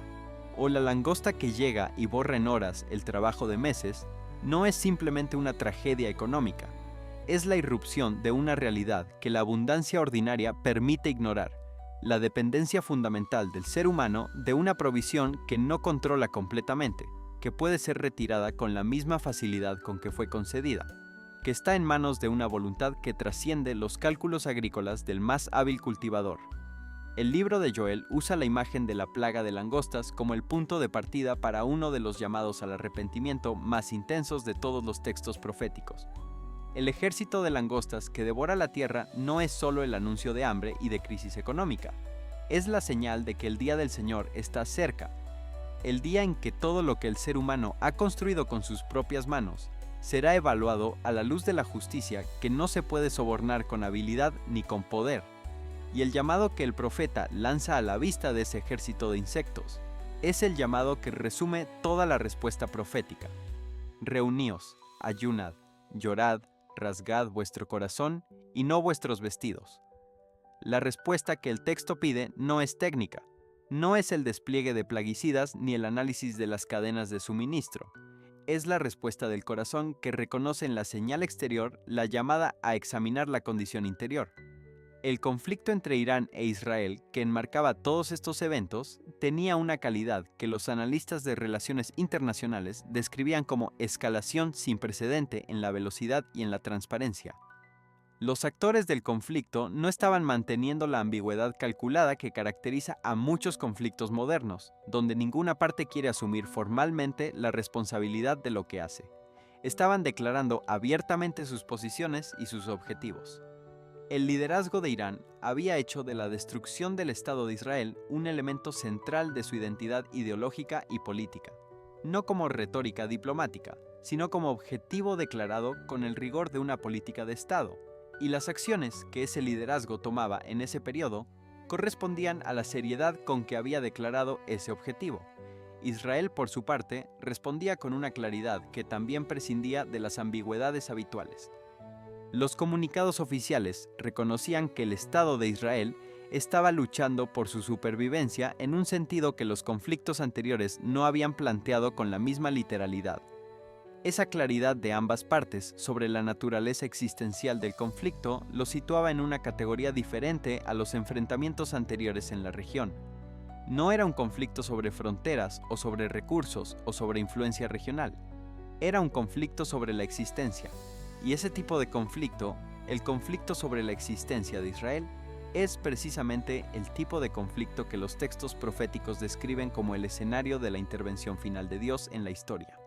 O la langosta que llega y borra en horas el trabajo de meses, no es simplemente una tragedia económica. Es la irrupción de una realidad que la abundancia ordinaria permite ignorar, la dependencia fundamental del ser humano de una provisión que no controla completamente, que puede ser retirada con la misma facilidad con que fue concedida, que está en manos de una voluntad que trasciende los cálculos agrícolas del más hábil cultivador. El libro de Joel usa la imagen de la plaga de langostas como el punto de partida para uno de los llamados al arrepentimiento más intensos de todos los textos proféticos. El ejército de langostas que devora la tierra no es solo el anuncio de hambre y de crisis económica, es la señal de que el día del Señor está cerca, el día en que todo lo que el ser humano ha construido con sus propias manos será evaluado a la luz de la justicia que no se puede sobornar con habilidad ni con poder, y el llamado que el profeta lanza a la vista de ese ejército de insectos es el llamado que resume toda la respuesta profética. Reuníos, ayunad, llorad, rasgad vuestro corazón y no vuestros vestidos. La respuesta que el texto pide no es técnica, no es el despliegue de plaguicidas ni el análisis de las cadenas de suministro. Es la respuesta del corazón que reconoce en la señal exterior la llamada a examinar la condición interior. El conflicto entre Irán e Israel, que enmarcaba todos estos eventos, tenía una calidad que los analistas de relaciones internacionales describían como escalación sin precedente en la velocidad y en la transparencia. Los actores del conflicto no estaban manteniendo la ambigüedad calculada que caracteriza a muchos conflictos modernos, donde ninguna parte quiere asumir formalmente la responsabilidad de lo que hace. Estaban declarando abiertamente sus posiciones y sus objetivos. El liderazgo de Irán había hecho de la destrucción del Estado de Israel un elemento central de su identidad ideológica y política, no como retórica diplomática, sino como objetivo declarado con el rigor de una política de Estado. Y las acciones que ese liderazgo tomaba en ese periodo correspondían a la seriedad con que había declarado ese objetivo. Israel, por su parte, respondía con una claridad que también prescindía de las ambigüedades habituales. Los comunicados oficiales reconocían que el Estado de Israel estaba luchando por su supervivencia en un sentido que los conflictos anteriores no habían planteado con la misma literalidad. Esa claridad de ambas partes sobre la naturaleza existencial del conflicto lo situaba en una categoría diferente a los enfrentamientos anteriores en la región. No era un conflicto sobre fronteras o sobre recursos o sobre influencia regional. Era un conflicto sobre la existencia. Y ese tipo de conflicto, el conflicto sobre la existencia de Israel, es precisamente el tipo de conflicto que los textos proféticos describen como el escenario de la intervención final de Dios en la historia.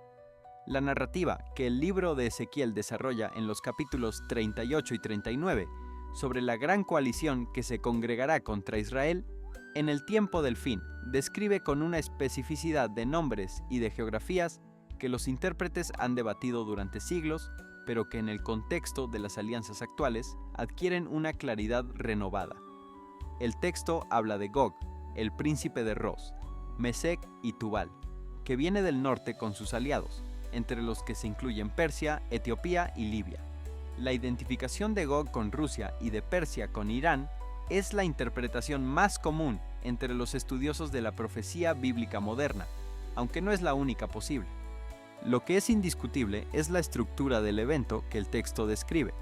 La narrativa que el libro de Ezequiel desarrolla en los capítulos 38 y 39 sobre la gran coalición que se congregará contra Israel, en el tiempo del fin, describe con una especificidad de nombres y de geografías que los intérpretes han debatido durante siglos, pero que en el contexto de las alianzas actuales adquieren una claridad renovada. El texto habla de Gog, el príncipe de Ros, Mesec y Tubal, que viene del norte con sus aliados, entre los que se incluyen Persia, Etiopía y Libia. La identificación de Gog con Rusia y de Persia con Irán es la interpretación más común entre los estudiosos de la profecía bíblica moderna, aunque no es la única posible. Lo que es indiscutible es la estructura del evento que el texto describe.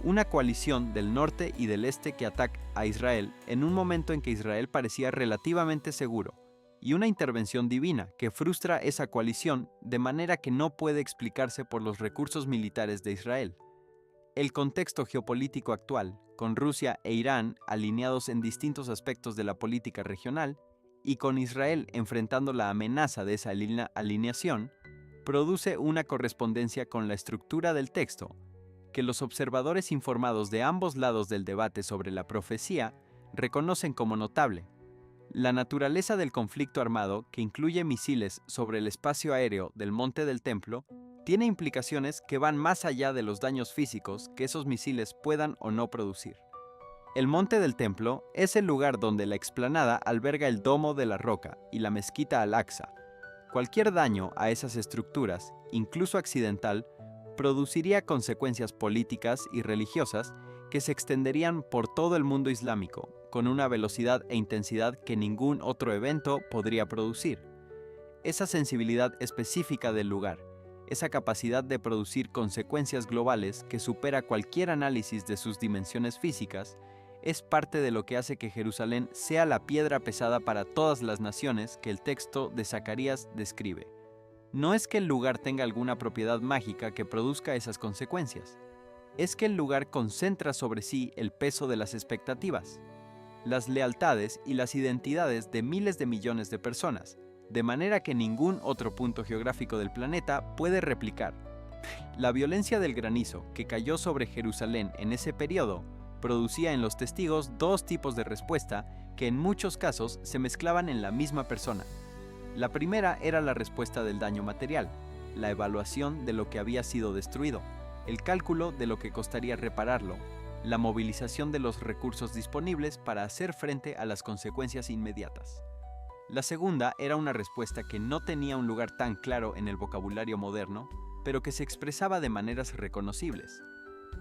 una coalición del norte y del este que ataca a Israel en un momento en que Israel parecía relativamente seguro, y una intervención divina que frustra esa coalición de manera que no puede explicarse por los recursos militares de Israel. El contexto geopolítico actual, con Rusia e Irán alineados en distintos aspectos de la política regional, y con Israel enfrentando la amenaza de esa alineación, produce una correspondencia con la estructura del texto, que los observadores informados de ambos lados del debate sobre la profecía reconocen como notable. La naturaleza del conflicto armado, que incluye misiles sobre el espacio aéreo del Monte del Templo, tiene implicaciones que van más allá de los daños físicos que esos misiles puedan o no producir. El Monte del Templo es el lugar donde la explanada alberga el Domo de la Roca y la Mezquita Al-Aqsa. Cualquier daño a esas estructuras, incluso accidental, produciría consecuencias políticas y religiosas que se extenderían por todo el mundo islámico, con una velocidad e intensidad que ningún otro evento podría producir. Esa sensibilidad específica del lugar, esa capacidad de producir consecuencias globales que supera cualquier análisis de sus dimensiones físicas, es parte de lo que hace que Jerusalén sea la piedra pesada para todas las naciones que el texto de Zacarías describe. No es que el lugar tenga alguna propiedad mágica que produzca esas consecuencias. Es que el lugar concentra sobre sí el peso de las expectativas, las lealtades y las identidades de miles de millones de personas, de manera que ningún otro punto geográfico del planeta puede replicar. La violencia del granizo que cayó sobre Jerusalén en ese periodo producía en los testigos dos tipos de respuesta que en muchos casos se mezclaban en la misma persona. La primera era la respuesta del daño material, la evaluación de lo que había sido destruido, el cálculo de lo que costaría repararlo, la movilización de los recursos disponibles para hacer frente a las consecuencias inmediatas. La segunda era una respuesta que no tenía un lugar tan claro en el vocabulario moderno, pero que se expresaba de maneras reconocibles.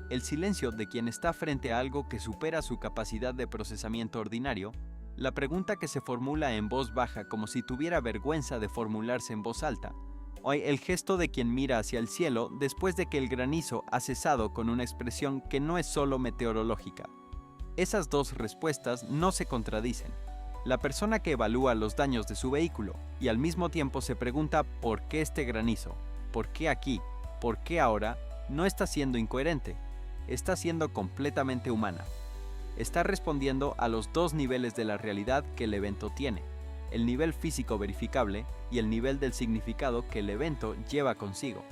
El silencio de quien está frente a algo que supera su capacidad de procesamiento ordinario, la pregunta que se formula en voz baja como si tuviera vergüenza de formularse en voz alta, o el gesto de quien mira hacia el cielo después de que el granizo ha cesado con una expresión que no es solo meteorológica. Esas dos respuestas no se contradicen. La persona que evalúa los daños de su vehículo y al mismo tiempo se pregunta ¿por qué este granizo? ¿Por qué aquí? ¿Por qué ahora? No está siendo incoherente, está siendo completamente humana. Está respondiendo a los dos niveles de la realidad que el evento tiene, el nivel físico verificable y el nivel del significado que el evento lleva consigo,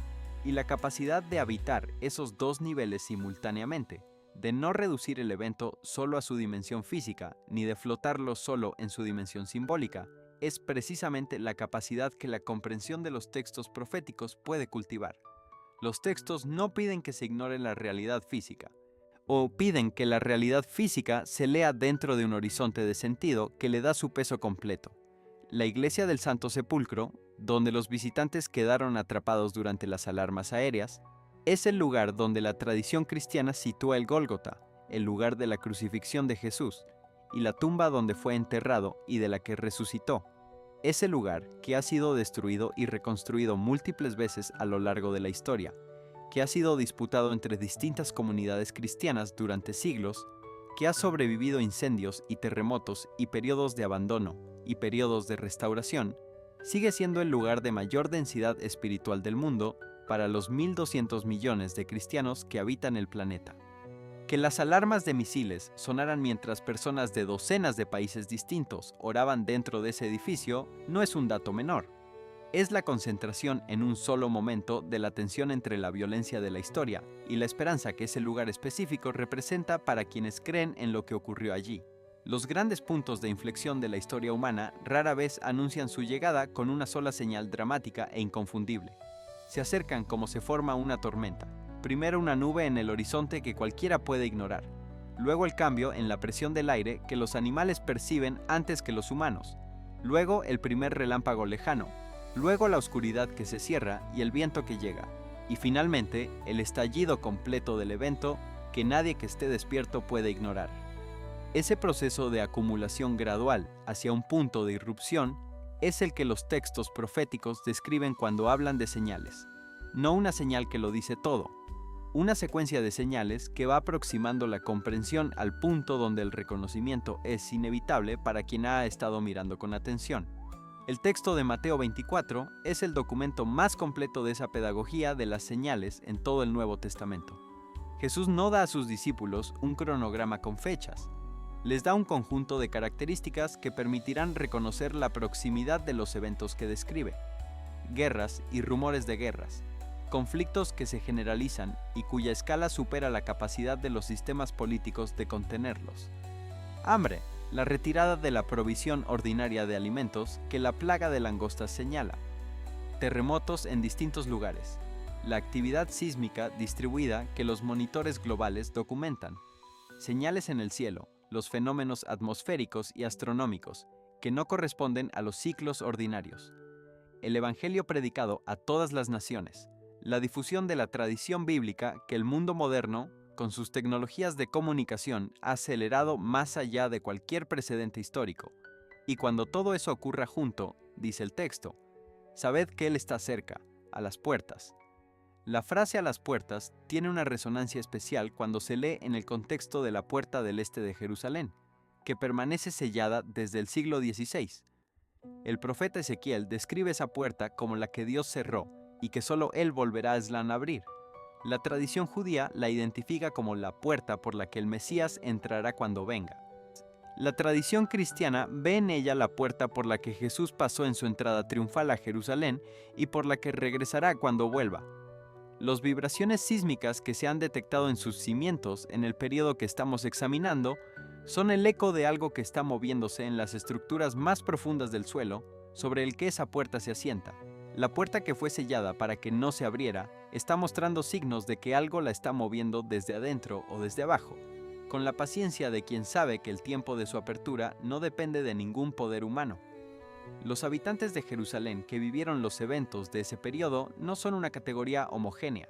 y la capacidad de habitar esos dos niveles simultáneamente, de no reducir el evento solo a su dimensión física, ni de flotarlo solo en su dimensión simbólica, es precisamente la capacidad que la comprensión de los textos proféticos puede cultivar. Los textos no piden que se ignore la realidad física, o piden que la realidad física se lea dentro de un horizonte de sentido que le da su peso completo. La iglesia del Santo Sepulcro, donde los visitantes quedaron atrapados durante las alarmas aéreas, es el lugar donde la tradición cristiana sitúa el Gólgota, el lugar de la crucifixión de Jesús, y la tumba donde fue enterrado y de la que resucitó. Ese lugar que ha sido destruido y reconstruido múltiples veces a lo largo de la historia, que ha sido disputado entre distintas comunidades cristianas durante siglos, que ha sobrevivido incendios y terremotos y periodos de abandono y periodos de restauración, sigue siendo el lugar de mayor densidad espiritual del mundo para los 1.200 millones de cristianos que habitan el planeta. Que las alarmas de misiles sonaran mientras personas de docenas de países distintos oraban dentro de ese edificio no es un dato menor. Es la concentración en un solo momento de la tensión entre la violencia de la historia y la esperanza que ese lugar específico representa para quienes creen en lo que ocurrió allí. Los grandes puntos de inflexión de la historia humana rara vez anuncian su llegada con una sola señal dramática e inconfundible. Se acercan como se forma una tormenta. Primero una nube en el horizonte que cualquiera puede ignorar. Luego el cambio en la presión del aire que los animales perciben antes que los humanos. Luego el primer relámpago lejano. Luego la oscuridad que se cierra y el viento que llega. Y finalmente el estallido completo del evento que nadie que esté despierto puede ignorar. Ese proceso de acumulación gradual hacia un punto de irrupción es el que los textos proféticos describen cuando hablan de señales. No una señal que lo dice todo, una secuencia de señales que va aproximando la comprensión al punto donde el reconocimiento es inevitable para quien ha estado mirando con atención. El texto de Mateo 24 es el documento más completo de esa pedagogía de las señales en todo el Nuevo Testamento. Jesús no da a sus discípulos un cronograma con fechas. Les da un conjunto de características que permitirán reconocer la proximidad de los eventos que describe. Guerras y rumores de guerras, conflictos que se generalizan y cuya escala supera la capacidad de los sistemas políticos de contenerlos. Hambre, la retirada de la provisión ordinaria de alimentos que la plaga de langostas señala. Terremotos en distintos lugares, la actividad sísmica distribuida que los monitores globales documentan. Señales en el cielo, los fenómenos atmosféricos y astronómicos, que no corresponden a los ciclos ordinarios. El evangelio predicado a todas las naciones, la difusión de la tradición bíblica que el mundo moderno, con sus tecnologías de comunicación, ha acelerado más allá de cualquier precedente histórico. Y cuando todo eso ocurra junto, dice el texto, sabed que Él está cerca, a las puertas. La frase a las puertas tiene una resonancia especial cuando se lee en el contexto de la puerta del este de Jerusalén, que permanece sellada desde el siglo XVI. El profeta Ezequiel describe esa puerta como la que Dios cerró y que solo Él volverá a Aslan a abrir. La tradición judía la identifica como la puerta por la que el Mesías entrará cuando venga. La tradición cristiana ve en ella la puerta por la que Jesús pasó en su entrada triunfal a Jerusalén y por la que regresará cuando vuelva. Las vibraciones sísmicas que se han detectado en sus cimientos en el periodo que estamos examinando son el eco de algo que está moviéndose en las estructuras más profundas del suelo sobre el que esa puerta se asienta. La puerta que fue sellada para que no se abriera está mostrando signos de que algo la está moviendo desde adentro o desde abajo, con la paciencia de quien sabe que el tiempo de su apertura no depende de ningún poder humano. Los habitantes de Jerusalén que vivieron los eventos de ese periodo no son una categoría homogénea.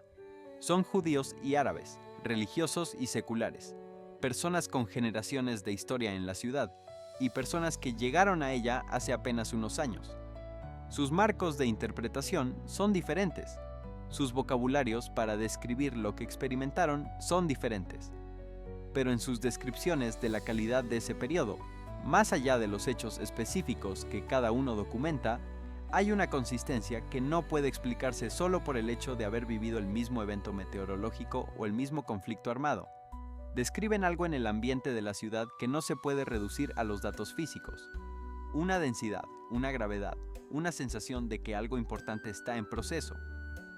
Son judíos y árabes, religiosos y seculares, personas con generaciones de historia en la ciudad y personas que llegaron a ella hace apenas unos años. Sus marcos de interpretación son diferentes. Sus vocabularios para describir lo que experimentaron son diferentes. Pero en sus descripciones de la calidad de ese periodo, más allá de los hechos específicos que cada uno documenta, hay una consistencia que no puede explicarse solo por el hecho de haber vivido el mismo evento meteorológico o el mismo conflicto armado. Describen algo en el ambiente de la ciudad que no se puede reducir a los datos físicos. Una densidad, una gravedad, una sensación de que algo importante está en proceso.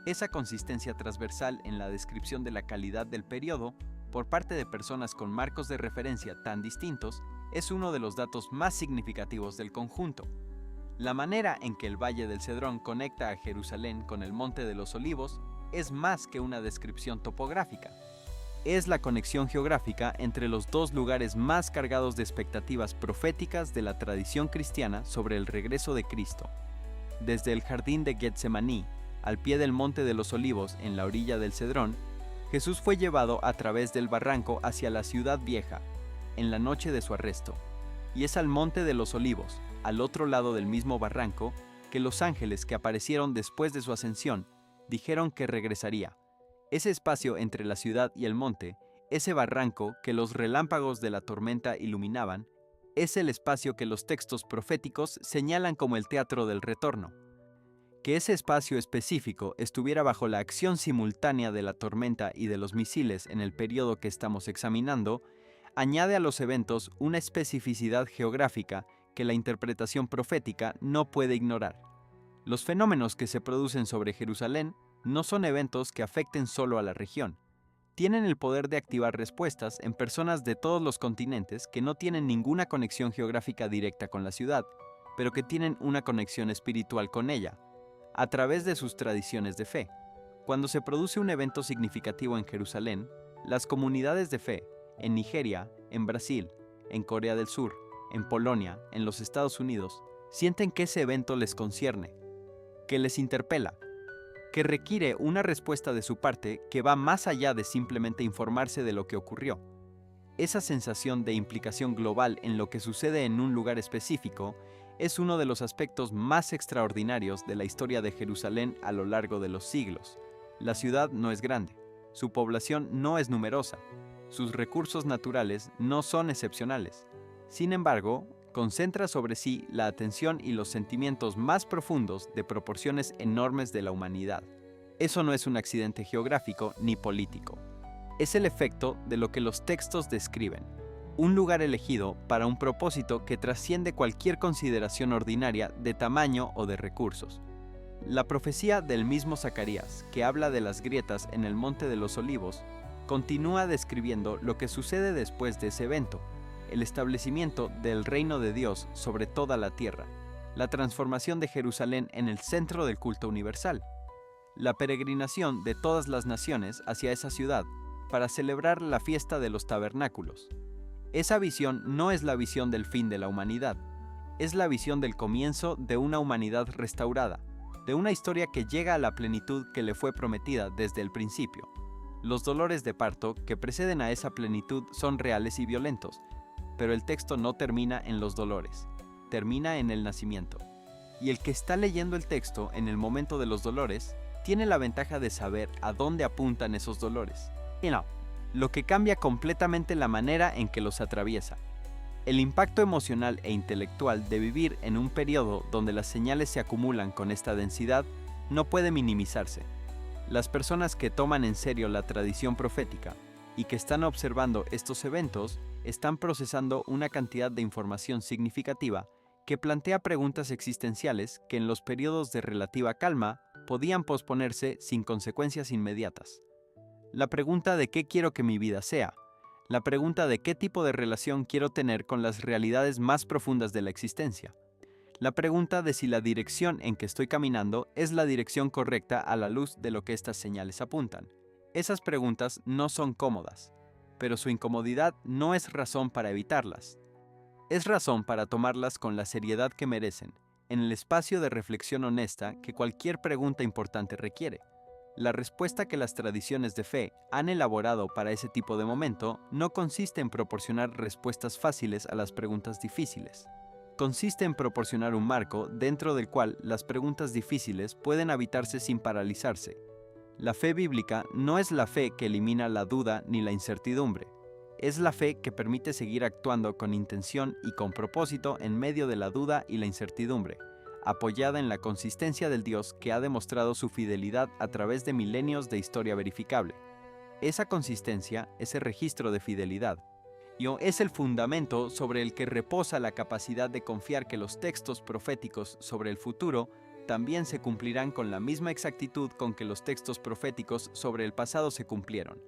Esa consistencia transversal en la descripción de la calidad del periodo, por parte de personas con marcos de referencia tan distintos, es uno de los datos más significativos del conjunto. La manera en que el Valle del Cedrón conecta a Jerusalén con el Monte de los Olivos es más que una descripción topográfica. Es la conexión geográfica entre los dos lugares más cargados de expectativas proféticas de la tradición cristiana sobre el regreso de Cristo. Desde el jardín de Getsemaní, al pie del Monte de los Olivos en la orilla del Cedrón, Jesús fue llevado a través del barranco hacia la ciudad vieja, en la noche de su arresto. Y es al Monte de los Olivos, al otro lado del mismo barranco, que los ángeles que aparecieron después de su ascensión dijeron que regresaría. Ese espacio entre la ciudad y el monte, ese barranco que los relámpagos de la tormenta iluminaban, es el espacio que los textos proféticos señalan como el teatro del retorno. Que ese espacio específico estuviera bajo la acción simultánea de la tormenta y de los misiles en el periodo que estamos examinando, añade a los eventos una especificidad geográfica que la interpretación profética no puede ignorar. Los fenómenos que se producen sobre Jerusalén no son eventos que afecten solo a la región. Tienen el poder de activar respuestas en personas de todos los continentes que no tienen ninguna conexión geográfica directa con la ciudad, pero que tienen una conexión espiritual con ella, a través de sus tradiciones de fe. Cuando se produce un evento significativo en Jerusalén, las comunidades de fe, en Nigeria, en Brasil, en Corea del Sur, en Polonia, en los Estados Unidos, sienten que ese evento les concierne, que les interpela, que requiere una respuesta de su parte que va más allá de simplemente informarse de lo que ocurrió. Esa sensación de implicación global en lo que sucede en un lugar específico es uno de los aspectos más extraordinarios de la historia de Jerusalén a lo largo de los siglos. La ciudad no es grande, Su población no es numerosa. Sus recursos naturales no son excepcionales. Sin embargo, concentra sobre sí la atención y los sentimientos más profundos de proporciones enormes de la humanidad. Eso no es un accidente geográfico ni político. Es el efecto de lo que los textos describen. Un lugar elegido para un propósito que trasciende cualquier consideración ordinaria de tamaño o de recursos. La profecía del mismo Zacarías, que habla de las grietas en el Monte de los Olivos, continúa describiendo lo que sucede después de ese evento, el establecimiento del reino de Dios sobre toda la tierra, la transformación de Jerusalén en el centro del culto universal, la peregrinación de todas las naciones hacia esa ciudad para celebrar la fiesta de los tabernáculos. Esa visión no es la visión del fin de la humanidad, es la visión del comienzo de una humanidad restaurada, de una historia que llega a la plenitud que le fue prometida desde el principio. Los dolores de parto que preceden a esa plenitud son reales y violentos, pero el texto no termina en los dolores, termina en el nacimiento. Y el que está leyendo el texto en el momento de los dolores tiene la ventaja de saber a dónde apuntan esos dolores. Y no, lo que cambia completamente la manera en que los atraviesa. El impacto emocional e intelectual de vivir en un periodo donde las señales se acumulan con esta densidad no puede minimizarse. Las personas que toman en serio la tradición profética y que están observando estos eventos están procesando una cantidad de información significativa que plantea preguntas existenciales que en los periodos de relativa calma podían posponerse sin consecuencias inmediatas. La pregunta de qué quiero que mi vida sea, la pregunta de qué tipo de relación quiero tener con las realidades más profundas de la existencia, la pregunta de si la dirección en que estoy caminando es la dirección correcta a la luz de lo que estas señales apuntan. Esas preguntas no son cómodas, pero su incomodidad no es razón para evitarlas. Es razón para tomarlas con la seriedad que merecen, en el espacio de reflexión honesta que cualquier pregunta importante requiere. La respuesta que las tradiciones de fe han elaborado para ese tipo de momento no consiste en proporcionar respuestas fáciles a las preguntas difíciles. Consiste en proporcionar un marco dentro del cual las preguntas difíciles pueden habitarse sin paralizarse. La fe bíblica no es la fe que elimina la duda ni la incertidumbre. Es la fe que permite seguir actuando con intención y con propósito en medio de la duda y la incertidumbre, apoyada en la consistencia del Dios que ha demostrado su fidelidad a través de milenios de historia verificable. Esa consistencia, ese registro de fidelidad, es el fundamento sobre el que reposa la capacidad de confiar que los textos proféticos sobre el futuro también se cumplirán con la misma exactitud con que los textos proféticos sobre el pasado se cumplieron.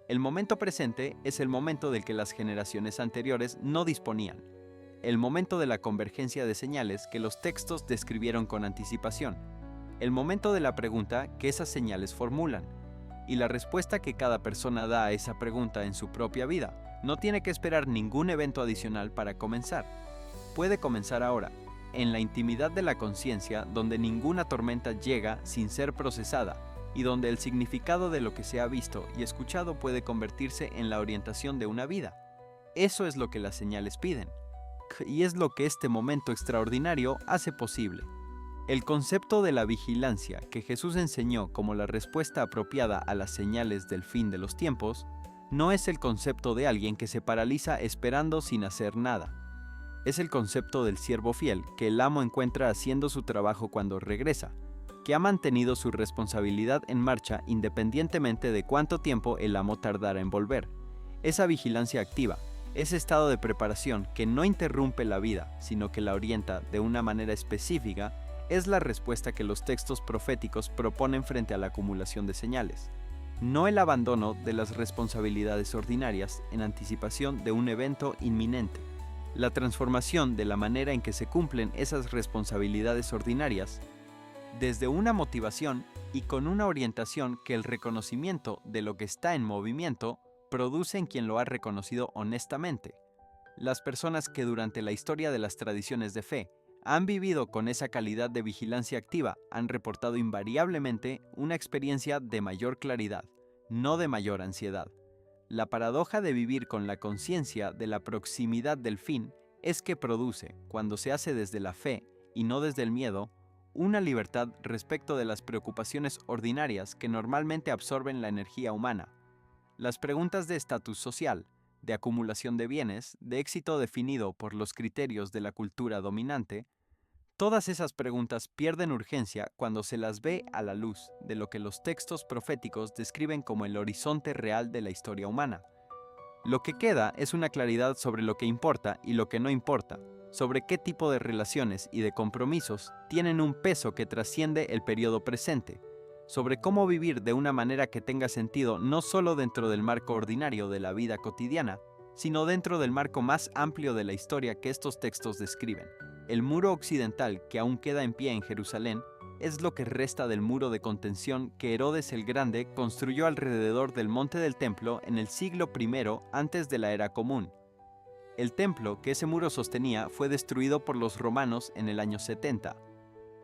El momento presente es el momento del que las generaciones anteriores no disponían, el momento de la convergencia de señales que los textos describieron con anticipación, el momento de la pregunta que esas señales formulan, y la respuesta que cada persona da a esa pregunta en su propia vida. No tiene que esperar ningún evento adicional para comenzar. Puede comenzar ahora, en la intimidad de la conciencia, donde ninguna tormenta llega sin ser procesada y donde el significado de lo que se ha visto y escuchado puede convertirse en la orientación de una vida. Eso es lo que las señales piden, y es lo que este momento extraordinario hace posible. El concepto de la vigilancia que Jesús enseñó como la respuesta apropiada a las señales del fin de los tiempos no es el concepto de alguien que se paraliza esperando sin hacer nada. Es el concepto del siervo fiel que el amo encuentra haciendo su trabajo cuando regresa, que ha mantenido su responsabilidad en marcha independientemente de cuánto tiempo el amo tardara en volver. Esa vigilancia activa, ese estado de preparación que no interrumpe la vida, sino que la orienta de una manera específica, es la respuesta que los textos proféticos proponen frente a la acumulación de señales. No el abandono de las responsabilidades ordinarias en anticipación de un evento inminente. La transformación de la manera en que se cumplen esas responsabilidades ordinarias desde una motivación y con una orientación que el reconocimiento de lo que está en movimiento produce en quien lo ha reconocido honestamente. Las personas que durante la historia de las tradiciones de fe han vivido con esa calidad de vigilancia activa han reportado invariablemente una experiencia de mayor claridad, no de mayor ansiedad. La paradoja de vivir con la conciencia de la proximidad del fin es que produce, cuando se hace desde la fe y no desde el miedo, una libertad respecto de las preocupaciones ordinarias que normalmente absorben la energía humana, Las preguntas de estatus social, de acumulación de bienes, de éxito definido por los criterios de la cultura dominante, todas esas preguntas pierden urgencia cuando se las ve a la luz de lo que los textos proféticos describen como el horizonte real de la historia humana. Lo que queda es una claridad sobre lo que importa y lo que no importa, sobre qué tipo de relaciones y de compromisos tienen un peso que trasciende el periodo presente, sobre cómo vivir de una manera que tenga sentido no solo dentro del marco ordinario de la vida cotidiana, sino dentro del marco más amplio de la historia que estos textos describen. El muro occidental que aún queda en pie en Jerusalén es lo que resta del muro de contención que Herodes el Grande construyó alrededor del monte del templo en el siglo I antes de la era común. El templo que ese muro sostenía fue destruido por los romanos en el año 70.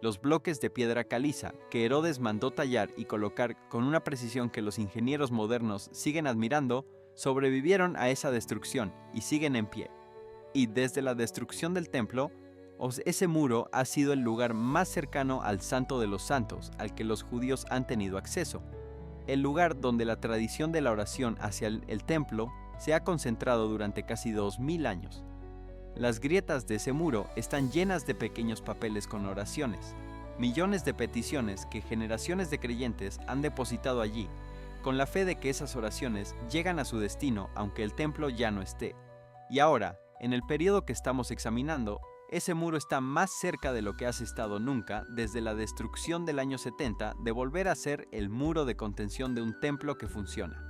Los bloques de piedra caliza que Herodes mandó tallar y colocar con una precisión que los ingenieros modernos siguen admirando, sobrevivieron a esa destrucción y siguen en pie. Y desde la destrucción del templo, ese muro ha sido el lugar más cercano al Santo de los Santos al que los judíos han tenido acceso, el lugar donde la tradición de la oración hacia el templo se ha concentrado durante casi 2000 años. Las grietas de ese muro están llenas de pequeños papeles con oraciones, millones de peticiones que generaciones de creyentes han depositado allí, con la fe de que esas oraciones llegan a su destino aunque el templo ya no esté. Y ahora, en el periodo que estamos examinando, ese muro está más cerca de lo que has estado nunca desde la destrucción del año 70 de volver a ser el muro de contención de un templo que funciona.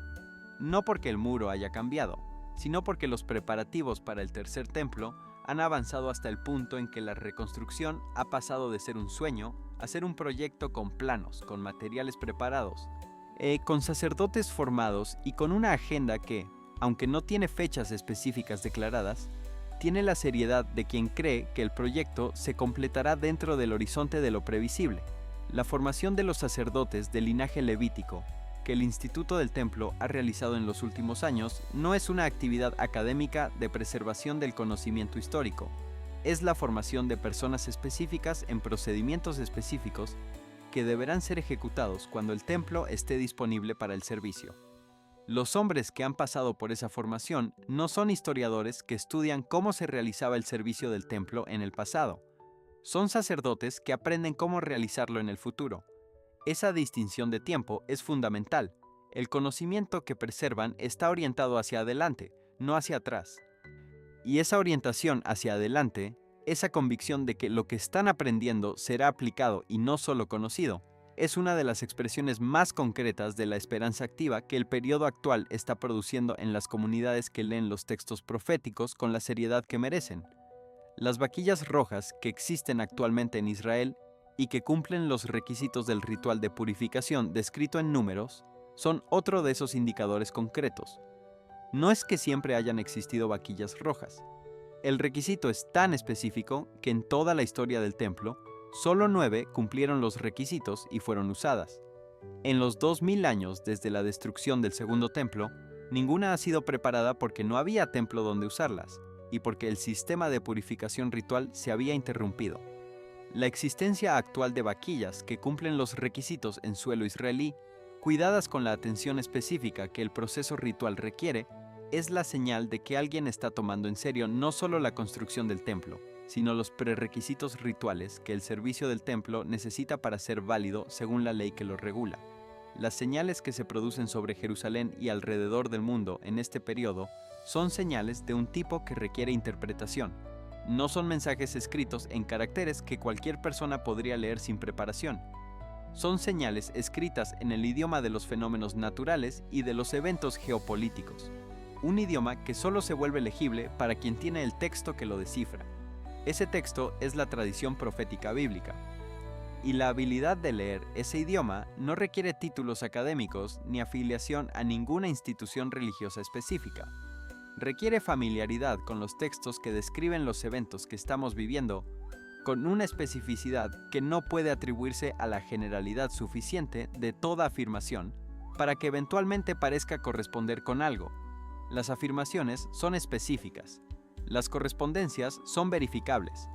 No porque el muro haya cambiado, sino porque los preparativos para el tercer templo han avanzado hasta el punto en que la reconstrucción ha pasado de ser un sueño a ser un proyecto con planos, con materiales preparados, con sacerdotes formados y con una agenda que, aunque no tiene fechas específicas declaradas, tiene la seriedad de quien cree que el proyecto se completará dentro del horizonte de lo previsible. La formación de los sacerdotes del linaje levítico que el Instituto del Templo ha realizado en los últimos años no es una actividad académica de preservación del conocimiento histórico, es la formación de personas específicas en procedimientos específicos que deberán ser ejecutados cuando el templo esté disponible para el servicio. Los hombres que han pasado por esa formación no son historiadores que estudian cómo se realizaba el servicio del templo en el pasado, son sacerdotes que aprenden cómo realizarlo en el futuro. Esa distinción de tiempo es fundamental. El conocimiento que preservan está orientado hacia adelante, no hacia atrás. Y esa orientación hacia adelante, esa convicción de que lo que están aprendiendo será aplicado y no solo conocido, es una de las expresiones más concretas de la esperanza activa que el periodo actual está produciendo en las comunidades que leen los textos proféticos con la seriedad que merecen. Las vaquillas rojas que existen actualmente en Israel y que cumplen los requisitos del ritual de purificación descrito en Números, son otro de esos indicadores concretos. No es que siempre hayan existido vaquillas rojas. El requisito es tan específico que en toda la historia del templo, solo 9 cumplieron los requisitos y fueron usadas. En los 2000 años desde la destrucción del segundo templo, ninguna ha sido preparada porque no había templo donde usarlas y porque el sistema de purificación ritual se había interrumpido. La existencia actual de vaquillas que cumplen los requisitos en suelo israelí, cuidadas con la atención específica que el proceso ritual requiere, es la señal de que alguien está tomando en serio no solo la construcción del templo, sino los prerequisitos rituales que el servicio del templo necesita para ser válido según la ley que lo regula. Las señales que se producen sobre Jerusalén y alrededor del mundo en este periodo son señales de un tipo que requiere interpretación. No son mensajes escritos en caracteres que cualquier persona podría leer sin preparación. Son señales escritas en el idioma de los fenómenos naturales y de los eventos geopolíticos. Un idioma que solo se vuelve legible para quien tiene el texto que lo descifra. Ese texto es la tradición profética bíblica. Y la habilidad de leer ese idioma no requiere títulos académicos ni afiliación a ninguna institución religiosa específica. Requiere familiaridad con los textos que describen los eventos que estamos viviendo, con una especificidad que no puede atribuirse a la generalidad suficiente de toda afirmación para que eventualmente parezca corresponder con algo. Las afirmaciones son específicas, las correspondencias son verificables,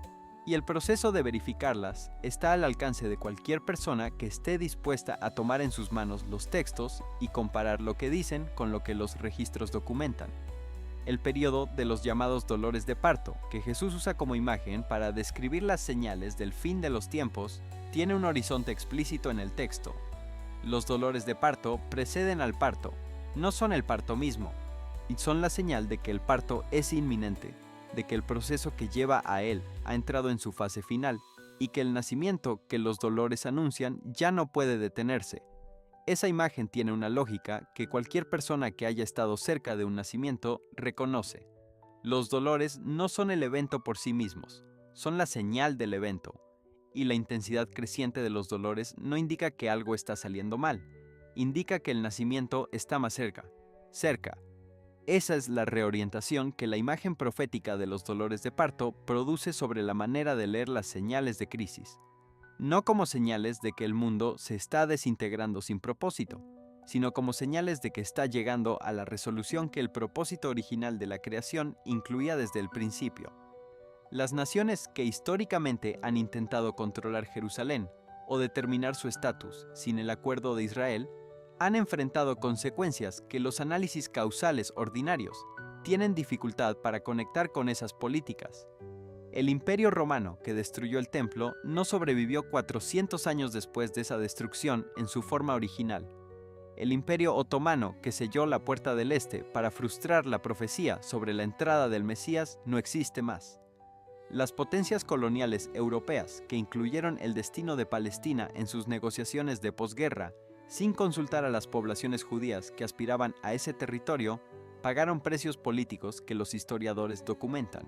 y el proceso de verificarlas está al alcance de cualquier persona que esté dispuesta a tomar en sus manos los textos y comparar lo que dicen con lo que los registros documentan. El periodo de los llamados dolores de parto, que Jesús usa como imagen para describir las señales del fin de los tiempos, tiene un horizonte explícito en el texto. Los dolores de parto preceden al parto, no son el parto mismo, y son la señal de que el parto es inminente, de que el proceso que lleva a él ha entrado en su fase final, y que el nacimiento que los dolores anuncian ya no puede detenerse. Esa imagen tiene una lógica que cualquier persona que haya estado cerca de un nacimiento reconoce. Los dolores no son el evento por sí mismos, son la señal del evento, y la intensidad creciente de los dolores no indica que algo está saliendo mal, indica que el nacimiento está más cerca. Esa es la reorientación que la imagen profética de los dolores de parto produce sobre la manera de leer las señales de crisis. No como señales de que el mundo se está desintegrando sin propósito, sino como señales de que está llegando a la resolución que el propósito original de la creación incluía desde el principio. Las naciones que históricamente han intentado controlar Jerusalén o determinar su estatus sin el acuerdo de Israel, han enfrentado consecuencias que los análisis causales ordinarios tienen dificultad para conectar con esas políticas. El Imperio Romano, que destruyó el templo, no sobrevivió 400 años después de esa destrucción en su forma original. El Imperio Otomano, que selló la Puerta del Este para frustrar la profecía sobre la entrada del Mesías, no existe más. Las potencias coloniales europeas, que incluyeron el destino de Palestina en sus negociaciones de posguerra, sin consultar a las poblaciones judías que aspiraban a ese territorio, pagaron precios políticos que los historiadores documentan.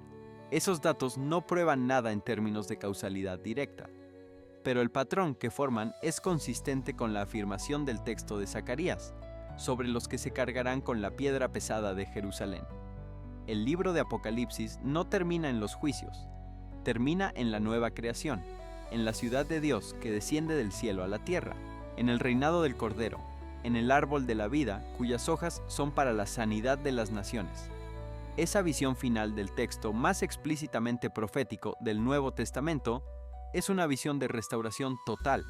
Esos datos no prueban nada en términos de causalidad directa, pero el patrón que forman es consistente con la afirmación del texto de Zacarías, sobre los que se cargarán con la piedra pesada de Jerusalén. El libro de Apocalipsis no termina en los juicios, termina en la nueva creación, en la ciudad de Dios que desciende del cielo a la tierra, en el reinado del Cordero, en el árbol de la vida cuyas hojas son para la sanidad de las naciones. Esa visión final del texto más explícitamente profético del Nuevo Testamento es una visión de restauración total,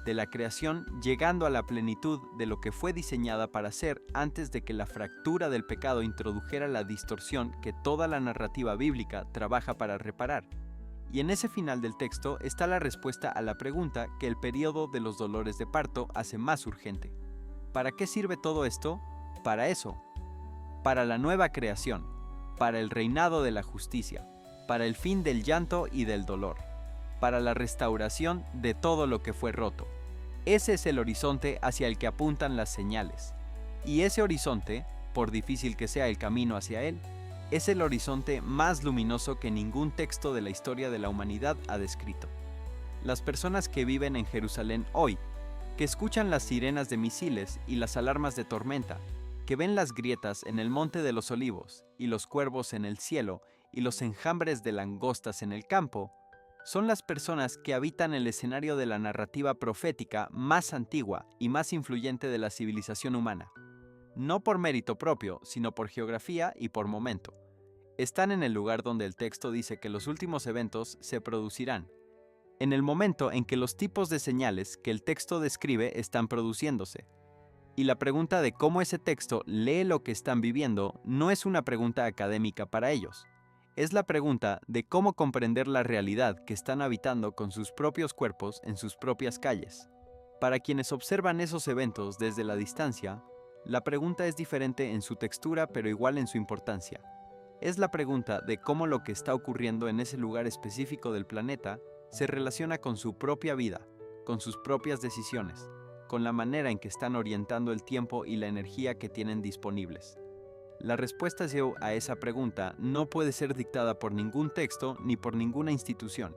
de la creación llegando a la plenitud de lo que fue diseñada para ser antes de que la fractura del pecado introdujera la distorsión que toda la narrativa bíblica trabaja para reparar. Y en ese final del texto está la respuesta a la pregunta que el periodo de los dolores de parto hace más urgente. ¿Para qué sirve todo esto? Para eso, para la nueva creación, para el reinado de la justicia, para el fin del llanto y del dolor, para la restauración de todo lo que fue roto. Ese es el horizonte hacia el que apuntan las señales. Y ese horizonte, por difícil que sea el camino hacia él, es el horizonte más luminoso que ningún texto de la historia de la humanidad ha descrito. Las personas que viven en Jerusalén hoy, que escuchan las sirenas de misiles y las alarmas de tormenta, que ven las grietas en el Monte de los Olivos y los cuervos en el cielo y los enjambres de langostas en el campo, son las personas que habitan el escenario de la narrativa profética más antigua y más influyente de la civilización humana. No por mérito propio, sino por geografía y por momento. Están en el lugar donde el texto dice que los últimos eventos se producirán, en el momento en que los tipos de señales que el texto describe están produciéndose. Y la pregunta de cómo ese texto lee lo que están viviendo no es una pregunta académica para ellos. Es la pregunta de cómo comprender la realidad que están habitando con sus propios cuerpos en sus propias calles. Para quienes observan esos eventos desde la distancia, la pregunta es diferente en su textura pero igual en su importancia. Es la pregunta de cómo lo que está ocurriendo en ese lugar específico del planeta se relaciona con su propia vida, con sus propias decisiones, con la manera en que están orientando el tiempo y la energía que tienen disponibles. La respuesta a esa pregunta no puede ser dictada por ningún texto ni por ninguna institución,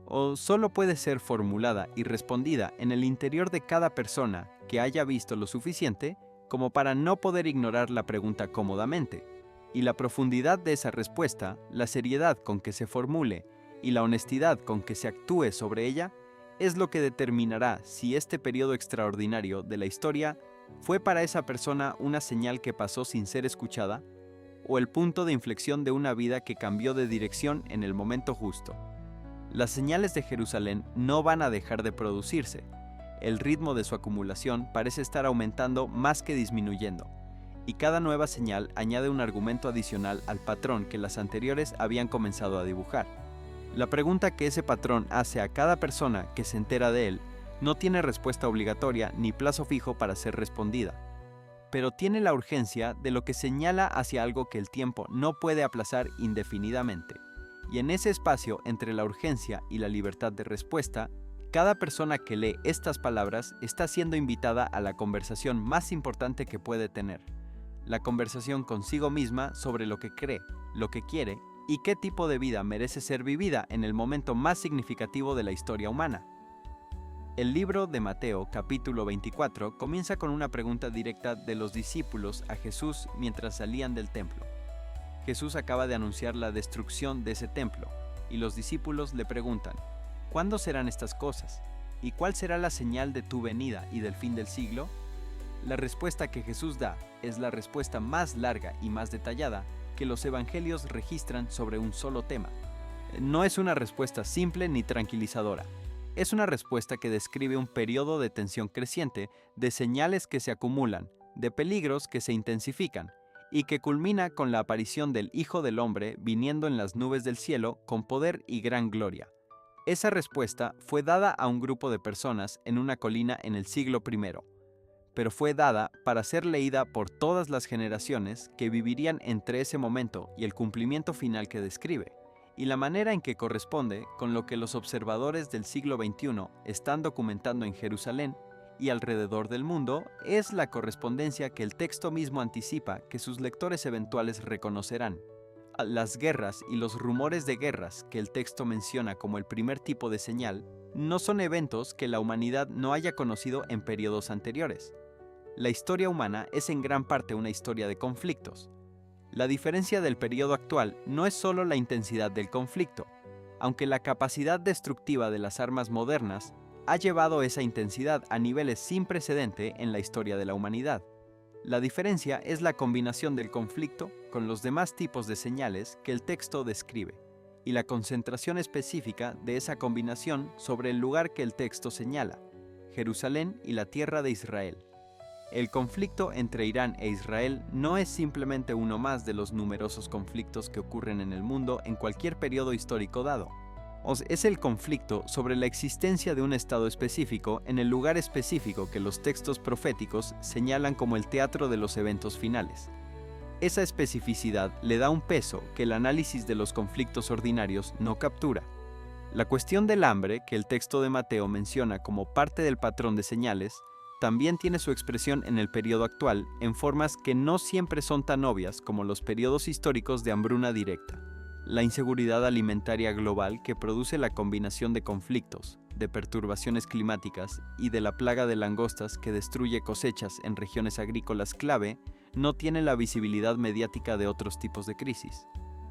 o solo puede ser formulada y respondida en el interior de cada persona que haya visto lo suficiente como para no poder ignorar la pregunta cómodamente. Y la profundidad de esa respuesta, la seriedad con que se formule y la honestidad con que se actúe sobre ella, es lo que determinará si este periodo extraordinario de la historia fue para esa persona una señal que pasó sin ser escuchada o el punto de inflexión de una vida que cambió de dirección en el momento justo. Las señales de Jerusalén no van a dejar de producirse. El ritmo de su acumulación parece estar aumentando más que disminuyendo, y cada nueva señal añade un argumento adicional al patrón que las anteriores habían comenzado a dibujar. La pregunta que ese patrón hace a cada persona que se entera de él no tiene respuesta obligatoria ni plazo fijo para ser respondida, pero tiene la urgencia de lo que señala hacia algo que el tiempo no puede aplazar indefinidamente. Y en ese espacio entre la urgencia y la libertad de respuesta, cada persona que lee estas palabras está siendo invitada a la conversación más importante que puede tener, la conversación consigo misma sobre lo que cree, lo que quiere y qué tipo de vida merece ser vivida en el momento más significativo de la historia humana. El libro de Mateo, capítulo 24, comienza con una pregunta directa de los discípulos a Jesús mientras salían del templo. Jesús acaba de anunciar la destrucción de ese templo, y los discípulos le preguntan, ¿cuándo serán estas cosas? ¿Y cuál será la señal de tu venida y del fin del siglo? La respuesta que Jesús da es la respuesta más larga y más detallada que los evangelios registran sobre un solo tema. No es una respuesta simple ni tranquilizadora. Es una respuesta que describe un periodo de tensión creciente, de señales que se acumulan, de peligros que se intensifican, y que culmina con la aparición del Hijo del Hombre viniendo en las nubes del cielo con poder y gran gloria. Esa respuesta fue dada a un grupo de personas en una colina en el siglo I, pero fue dada para ser leída por todas las generaciones que vivirían entre ese momento y el cumplimiento final que describe, y la manera en que corresponde con lo que los observadores del siglo XXI están documentando en Jerusalén y alrededor del mundo es la correspondencia que el texto mismo anticipa que sus lectores eventuales reconocerán. Las guerras y los rumores de guerras que el texto menciona como el primer tipo de señal no son eventos que la humanidad no haya conocido en periodos anteriores. La historia humana es en gran parte una historia de conflictos. La diferencia del periodo actual no es solo la intensidad del conflicto, aunque la capacidad destructiva de las armas modernas ha llevado esa intensidad a niveles sin precedente en la historia de la humanidad. La diferencia es la combinación del conflicto con los demás tipos de señales que el texto describe, y la concentración específica de esa combinación sobre el lugar que el texto señala, Jerusalén y la tierra de Israel. El conflicto entre Irán e Israel no es simplemente uno más de los numerosos conflictos que ocurren en el mundo en cualquier periodo histórico dado. Es el conflicto sobre la existencia de un estado específico en el lugar específico que los textos proféticos señalan como el teatro de los eventos finales. Esa especificidad le da un peso que el análisis de los conflictos ordinarios no captura. La cuestión del hambre, que el texto de Mateo menciona como parte del patrón de señales, también tiene su expresión en el periodo actual en formas que no siempre son tan obvias como los periodos históricos de hambruna directa. La inseguridad alimentaria global que produce la combinación de conflictos, de perturbaciones climáticas y de la plaga de langostas que destruye cosechas en regiones agrícolas clave no tiene la visibilidad mediática de otros tipos de crisis.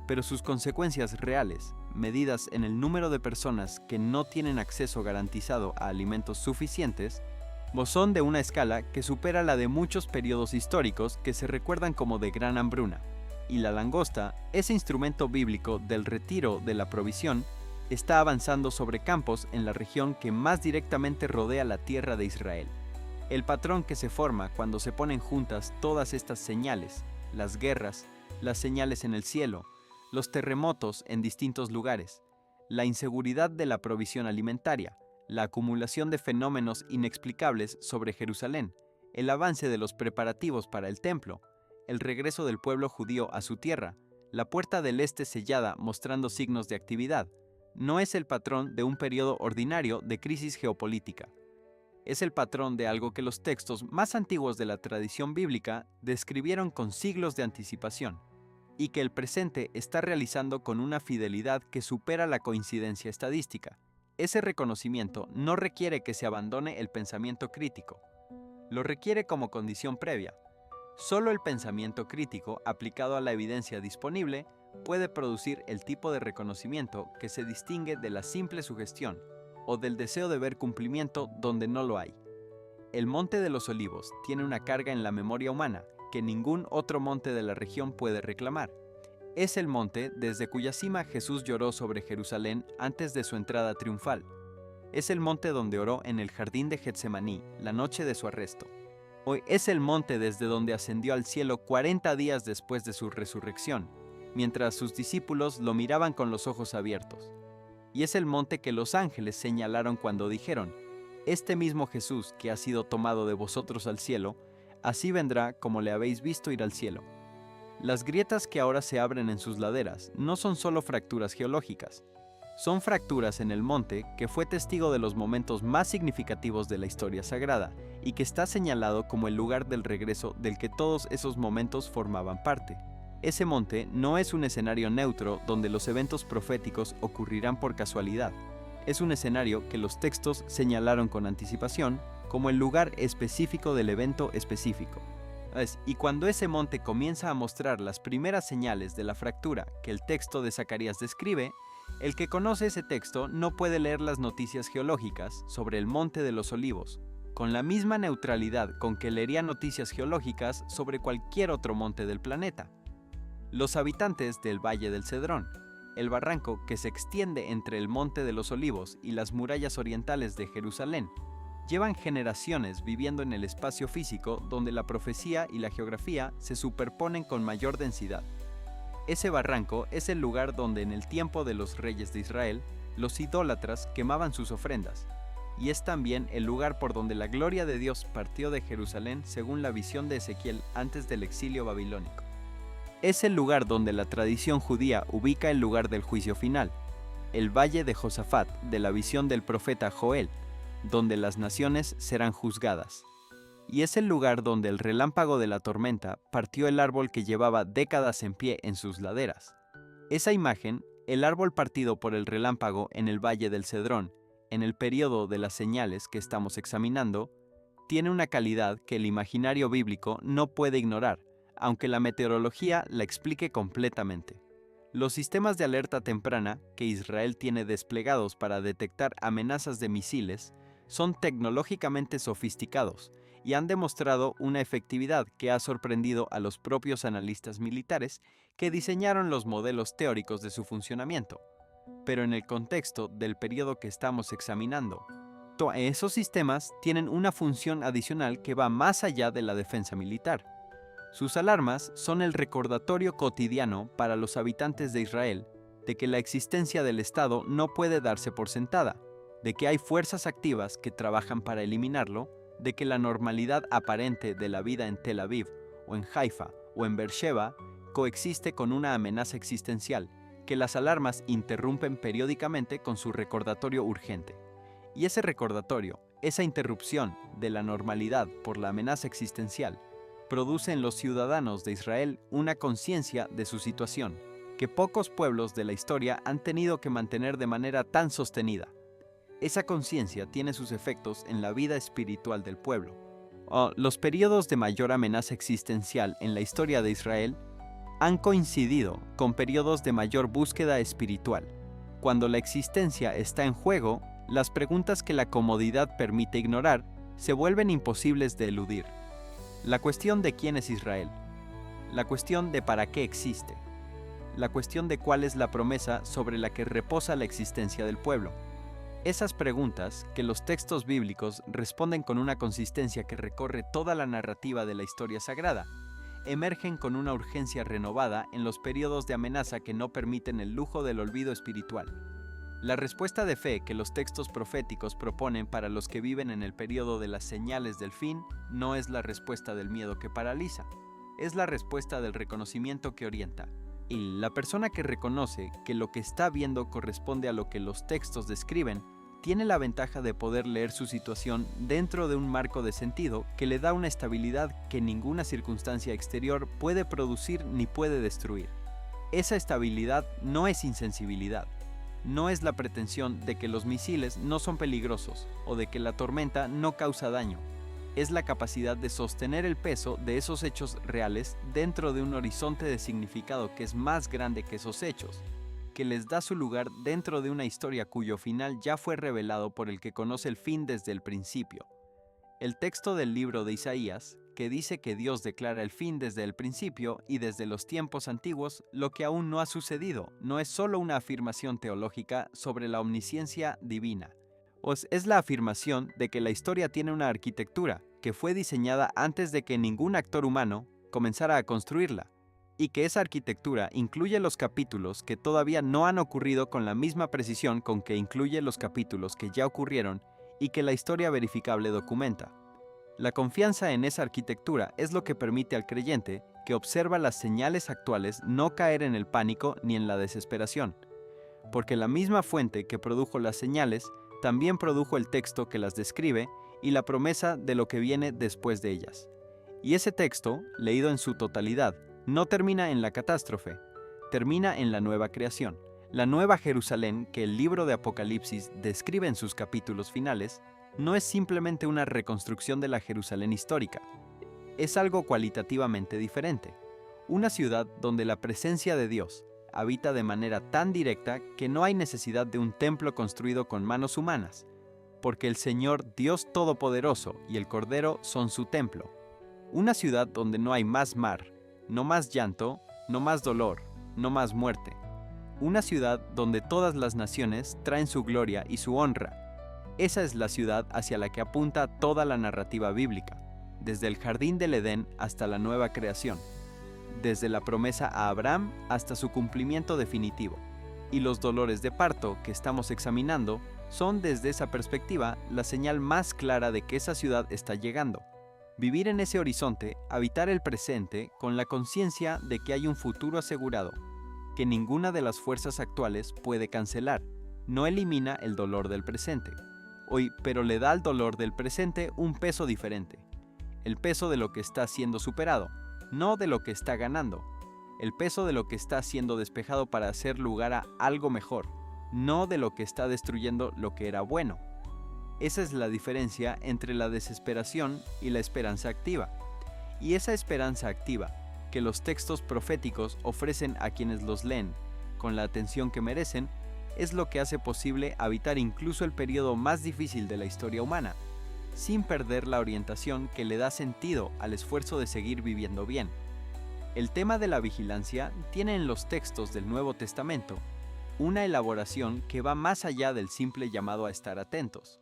Pero sus consecuencias reales, medidas en el número de personas que no tienen acceso garantizado a alimentos suficientes, son de una escala que supera la de muchos periodos históricos que se recuerdan como de gran hambruna. Y la langosta, ese instrumento bíblico del retiro de la provisión, está avanzando sobre campos en la región que más directamente rodea la tierra de Israel. El patrón que se forma cuando se ponen juntas todas estas señales, las guerras, las señales en el cielo, los terremotos en distintos lugares, la inseguridad de la provisión alimentaria, la acumulación de fenómenos inexplicables sobre Jerusalén, el avance de los preparativos para el templo, el regreso del pueblo judío a su tierra, la puerta del este sellada mostrando signos de actividad, no es el patrón de un periodo ordinario de crisis geopolítica. Es el patrón de algo que los textos más antiguos de la tradición bíblica describieron con siglos de anticipación, y que el presente está realizando con una fidelidad que supera la coincidencia estadística. Ese reconocimiento no requiere que se abandone el pensamiento crítico. Lo requiere como condición previa. Solo el pensamiento crítico aplicado a la evidencia disponible puede producir el tipo de reconocimiento que se distingue de la simple sugestión o del deseo de ver cumplimiento donde no lo hay. El Monte de los Olivos tiene una carga en la memoria humana que ningún otro monte de la región puede reclamar. Es el monte desde cuya cima Jesús lloró sobre Jerusalén antes de su entrada triunfal. Es el monte donde oró en el jardín de Getsemaní la noche de su arresto. Hoy es el monte desde donde ascendió al cielo 40 días después de su resurrección, mientras sus discípulos lo miraban con los ojos abiertos. Y es el monte que los ángeles señalaron cuando dijeron: este mismo Jesús que ha sido tomado de vosotros al cielo, así vendrá como le habéis visto ir al cielo. Las grietas que ahora se abren en sus laderas no son solo fracturas geológicas, son fracturas en el monte que fue testigo de los momentos más significativos de la historia sagrada y que está señalado como el lugar del regreso del que todos esos momentos formaban parte. Ese monte no es un escenario neutro donde los eventos proféticos ocurrirán por casualidad. Es un escenario que los textos señalaron con anticipación como el lugar específico del evento específico. Y cuando ese monte comienza a mostrar las primeras señales de la fractura que el texto de Zacarías describe, el que conoce ese texto no puede leer las noticias geológicas sobre el Monte de los Olivos con la misma neutralidad con que leería noticias geológicas sobre cualquier otro monte del planeta. Los habitantes del Valle del Cedrón, el barranco que se extiende entre el Monte de los Olivos y las murallas orientales de Jerusalén, llevan generaciones viviendo en el espacio físico donde la profecía y la geografía se superponen con mayor densidad. Ese barranco es el lugar donde en el tiempo de los reyes de Israel, los idólatras quemaban sus ofrendas, y es también el lugar por donde la gloria de Dios partió de Jerusalén según la visión de Ezequiel antes del exilio babilónico. Es el lugar donde la tradición judía ubica el lugar del juicio final, el valle de Josafat de la visión del profeta Joel, donde las naciones serán juzgadas. Y es el lugar donde el relámpago de la tormenta partió el árbol que llevaba décadas en pie en sus laderas. Esa imagen, el árbol partido por el relámpago en el Valle del Cedrón, en el período de las señales que estamos examinando, tiene una calidad que el imaginario bíblico no puede ignorar, aunque la meteorología la explique completamente. Los sistemas de alerta temprana que Israel tiene desplegados para detectar amenazas de misiles son tecnológicamente sofisticados y han demostrado una efectividad que ha sorprendido a los propios analistas militares que diseñaron los modelos teóricos de su funcionamiento. Pero en el contexto del periodo que estamos examinando, esos sistemas tienen una función adicional que va más allá de la defensa militar. Sus alarmas son el recordatorio cotidiano para los habitantes de Israel de que la existencia del Estado no puede darse por sentada, de que hay fuerzas activas que trabajan para eliminarlo, de que la normalidad aparente de la vida en Tel Aviv, o en Haifa, o en Beersheba, coexiste con una amenaza existencial, que las alarmas interrumpen periódicamente con su recordatorio urgente. Y ese recordatorio, esa interrupción de la normalidad por la amenaza existencial, produce en los ciudadanos de Israel una conciencia de su situación, que pocos pueblos de la historia han tenido que mantener de manera tan sostenida. Esa conciencia tiene sus efectos en la vida espiritual del pueblo. Los periodos de mayor amenaza existencial en la historia de Israel han coincidido con periodos de mayor búsqueda espiritual. Cuando la existencia está en juego, las preguntas que la comodidad permite ignorar se vuelven imposibles de eludir. La cuestión de quién es Israel, la cuestión de para qué existe, la cuestión de cuál es la promesa sobre la que reposa la existencia del pueblo. Esas preguntas, que los textos bíblicos responden con una consistencia que recorre toda la narrativa de la historia sagrada, emergen con una urgencia renovada en los periodos de amenaza que no permiten el lujo del olvido espiritual. La respuesta de fe que los textos proféticos proponen para los que viven en el periodo de las señales del fin no es la respuesta del miedo que paraliza, es la respuesta del reconocimiento que orienta. Y la persona que reconoce que lo que está viendo corresponde a lo que los textos describen, tiene la ventaja de poder leer su situación dentro de un marco de sentido que le da una estabilidad que ninguna circunstancia exterior puede producir ni puede destruir. Esa estabilidad no es insensibilidad, no es la pretensión de que los misiles no son peligrosos o de que la tormenta no causa daño. Es la capacidad de sostener el peso de esos hechos reales dentro de un horizonte de significado que es más grande que esos hechos, que les da su lugar dentro de una historia cuyo final ya fue revelado por el que conoce el fin desde el principio. El texto del libro de Isaías, que dice que Dios declara el fin desde el principio y desde los tiempos antiguos, lo que aún no ha sucedido no es solo una afirmación teológica sobre la omnisciencia divina, pues es la afirmación de que la historia tiene una arquitectura que fue diseñada antes de que ningún actor humano comenzara a construirla, y que esa arquitectura incluye los capítulos que todavía no han ocurrido con la misma precisión con que incluye los capítulos que ya ocurrieron y que la historia verificable documenta. La confianza en esa arquitectura es lo que permite al creyente que observa las señales actuales no caer en el pánico ni en la desesperación, porque la misma fuente que produjo las señales también produjo el texto que las describe y la promesa de lo que viene después de ellas. Y ese texto, leído en su totalidad, no termina en la catástrofe, termina en la nueva creación. La nueva Jerusalén que el libro de Apocalipsis describe en sus capítulos finales no es simplemente una reconstrucción de la Jerusalén histórica, es algo cualitativamente diferente. Una ciudad donde la presencia de Dios habita de manera tan directa que no hay necesidad de un templo construido con manos humanas, porque el Señor Dios Todopoderoso y el Cordero son su templo. Una ciudad donde no hay más mar, no más llanto, no más dolor, no más muerte. Una ciudad donde todas las naciones traen su gloria y su honra. Esa es la ciudad hacia la que apunta toda la narrativa bíblica, desde el jardín del Edén hasta la nueva creación, desde la promesa a Abraham hasta su cumplimiento definitivo. Y los dolores de parto que estamos examinando son desde esa perspectiva la señal más clara de que esa ciudad está llegando. Vivir en ese horizonte, habitar el presente con la conciencia de que hay un futuro asegurado, que ninguna de las fuerzas actuales puede cancelar, no elimina el dolor del presente. Hoy, pero le da al dolor del presente un peso diferente, el peso de lo que está siendo superado, no de lo que está ganando, el peso de lo que está siendo despejado para hacer lugar a algo mejor, no de lo que está destruyendo lo que era bueno. Esa es la diferencia entre la desesperación y la esperanza activa. Y esa esperanza activa, que los textos proféticos ofrecen a quienes los leen con la atención que merecen, es lo que hace posible habitar incluso el periodo más difícil de la historia humana, sin perder la orientación que le da sentido al esfuerzo de seguir viviendo bien. El tema de la vigilancia tiene en los textos del Nuevo Testamento una elaboración que va más allá del simple llamado a estar atentos.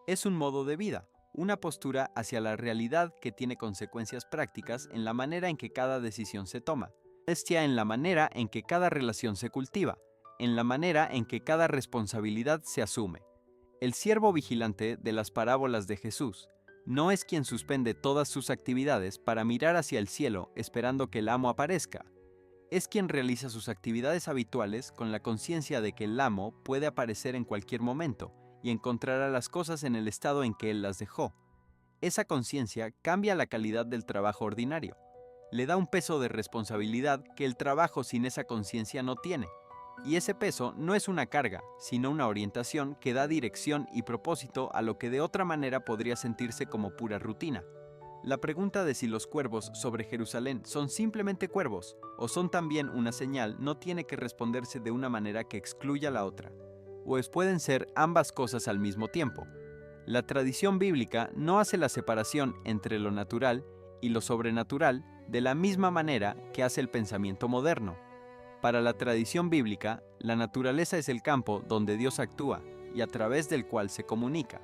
Es un modo de vida, una postura hacia la realidad que tiene consecuencias prácticas en la manera en que cada decisión se toma, en la manera en que cada relación se cultiva, en la manera en que cada responsabilidad se asume. El siervo vigilante de las parábolas de Jesús no es quien suspende todas sus actividades para mirar hacia el cielo esperando que el amo aparezca. Es quien realiza sus actividades habituales con la conciencia de que el amo puede aparecer en cualquier momento y encontrará las cosas en el estado en que él las dejó. Esa conciencia cambia la calidad del trabajo ordinario. Le da un peso de responsabilidad que el trabajo sin esa conciencia no tiene. Y ese peso no es una carga, sino una orientación que da dirección y propósito a lo que de otra manera podría sentirse como pura rutina. La pregunta de si los cuervos sobre Jerusalén son simplemente cuervos o son también una señal no tiene que responderse de una manera que excluya la otra, pues pueden ser ambas cosas al mismo tiempo. La tradición bíblica no hace la separación entre lo natural y lo sobrenatural de la misma manera que hace el pensamiento moderno. Para la tradición bíblica, la naturaleza es el campo donde Dios actúa y a través del cual se comunica.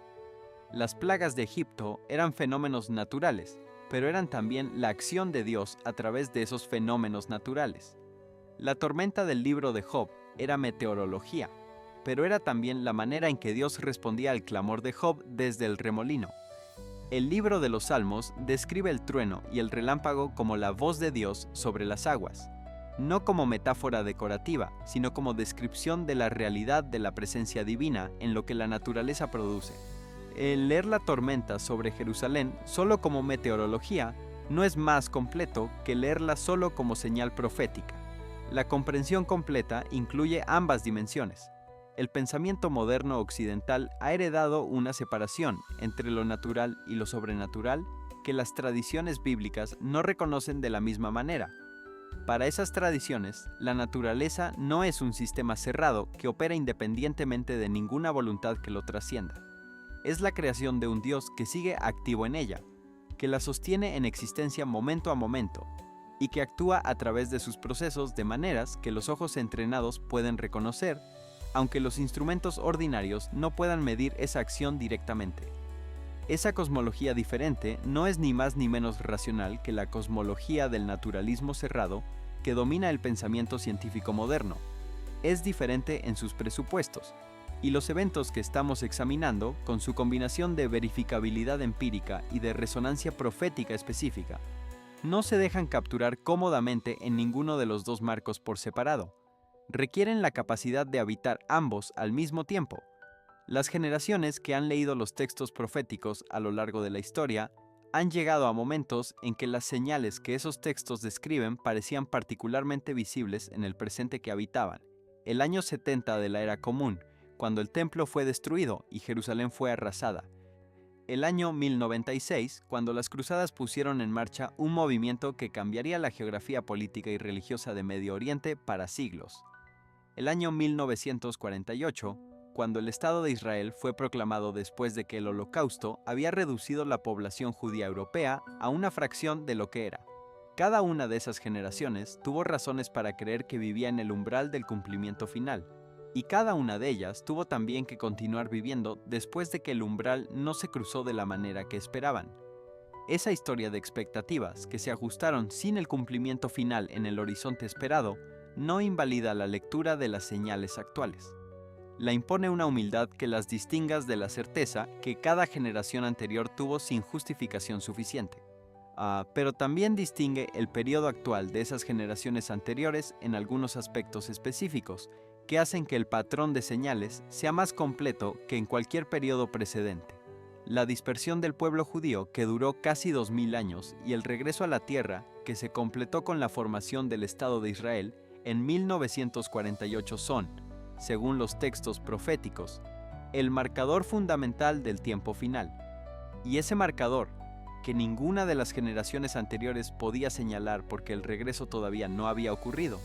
Las plagas de Egipto eran fenómenos naturales, pero eran también la acción de Dios a través de esos fenómenos naturales. La tormenta del libro de Job era meteorología, pero era también la manera en que Dios respondía al clamor de Job desde el remolino. El libro de los Salmos describe el trueno y el relámpago como la voz de Dios sobre las aguas, no como metáfora decorativa, sino como descripción de la realidad de la presencia divina en lo que la naturaleza produce. El leer la tormenta sobre Jerusalén solo como meteorología no es más completo que leerla solo como señal profética. La comprensión completa incluye ambas dimensiones. El pensamiento moderno occidental ha heredado una separación entre lo natural y lo sobrenatural que las tradiciones bíblicas no reconocen de la misma manera. Para esas tradiciones, la naturaleza no es un sistema cerrado que opera independientemente de ninguna voluntad que lo trascienda. Es la creación de un Dios que sigue activo en ella. que la sostiene en existencia momento a momento, y que actúa a través de sus procesos de maneras que los ojos entrenados pueden reconocer, aunque los instrumentos ordinarios no puedan medir esa acción directamente. Esa cosmología diferente no es ni más ni menos racional que la cosmología del naturalismo cerrado que domina el pensamiento científico moderno. Es diferente en sus presupuestos, y los eventos que estamos examinando, con su combinación de verificabilidad empírica y de resonancia profética específica, no se dejan capturar cómodamente en ninguno de los dos marcos por separado. Requieren la capacidad de habitar ambos al mismo tiempo. Las generaciones que han leído los textos proféticos a lo largo de la historia han llegado a momentos en que las señales que esos textos describen parecían particularmente visibles en el presente que habitaban. El año 70 de la Era Común, cuando el templo fue destruido y Jerusalén fue arrasada. El año 1096, cuando las cruzadas pusieron en marcha un movimiento que cambiaría la geografía política y religiosa de Medio Oriente para siglos. El año 1948, cuando el Estado de Israel fue proclamado después de que el Holocausto había reducido la población judía europea a una fracción de lo que era. Cada una de esas generaciones tuvo razones para creer que vivía en el umbral del cumplimiento final, y cada una de ellas tuvo también que continuar viviendo después de que el umbral no se cruzó de la manera que esperaban. Esa historia de expectativas que se ajustaron sin el cumplimiento final en el horizonte esperado no invalida la lectura de las señales actuales. La impone una humildad que las distingas de la certeza que cada generación anterior tuvo sin justificación suficiente. Pero también distingue el periodo actual de esas generaciones anteriores en algunos aspectos específicos, que hacen que el patrón de señales sea más completo que en cualquier periodo precedente. La dispersión del pueblo judío, que duró casi 2000 años, y el regreso a la tierra, que se completó con la formación del Estado de Israel en 1948 son, según los textos proféticos, el marcador fundamental del tiempo final. Y ese marcador, que ninguna de las generaciones anteriores podía señalar porque el regreso todavía no había ocurrido,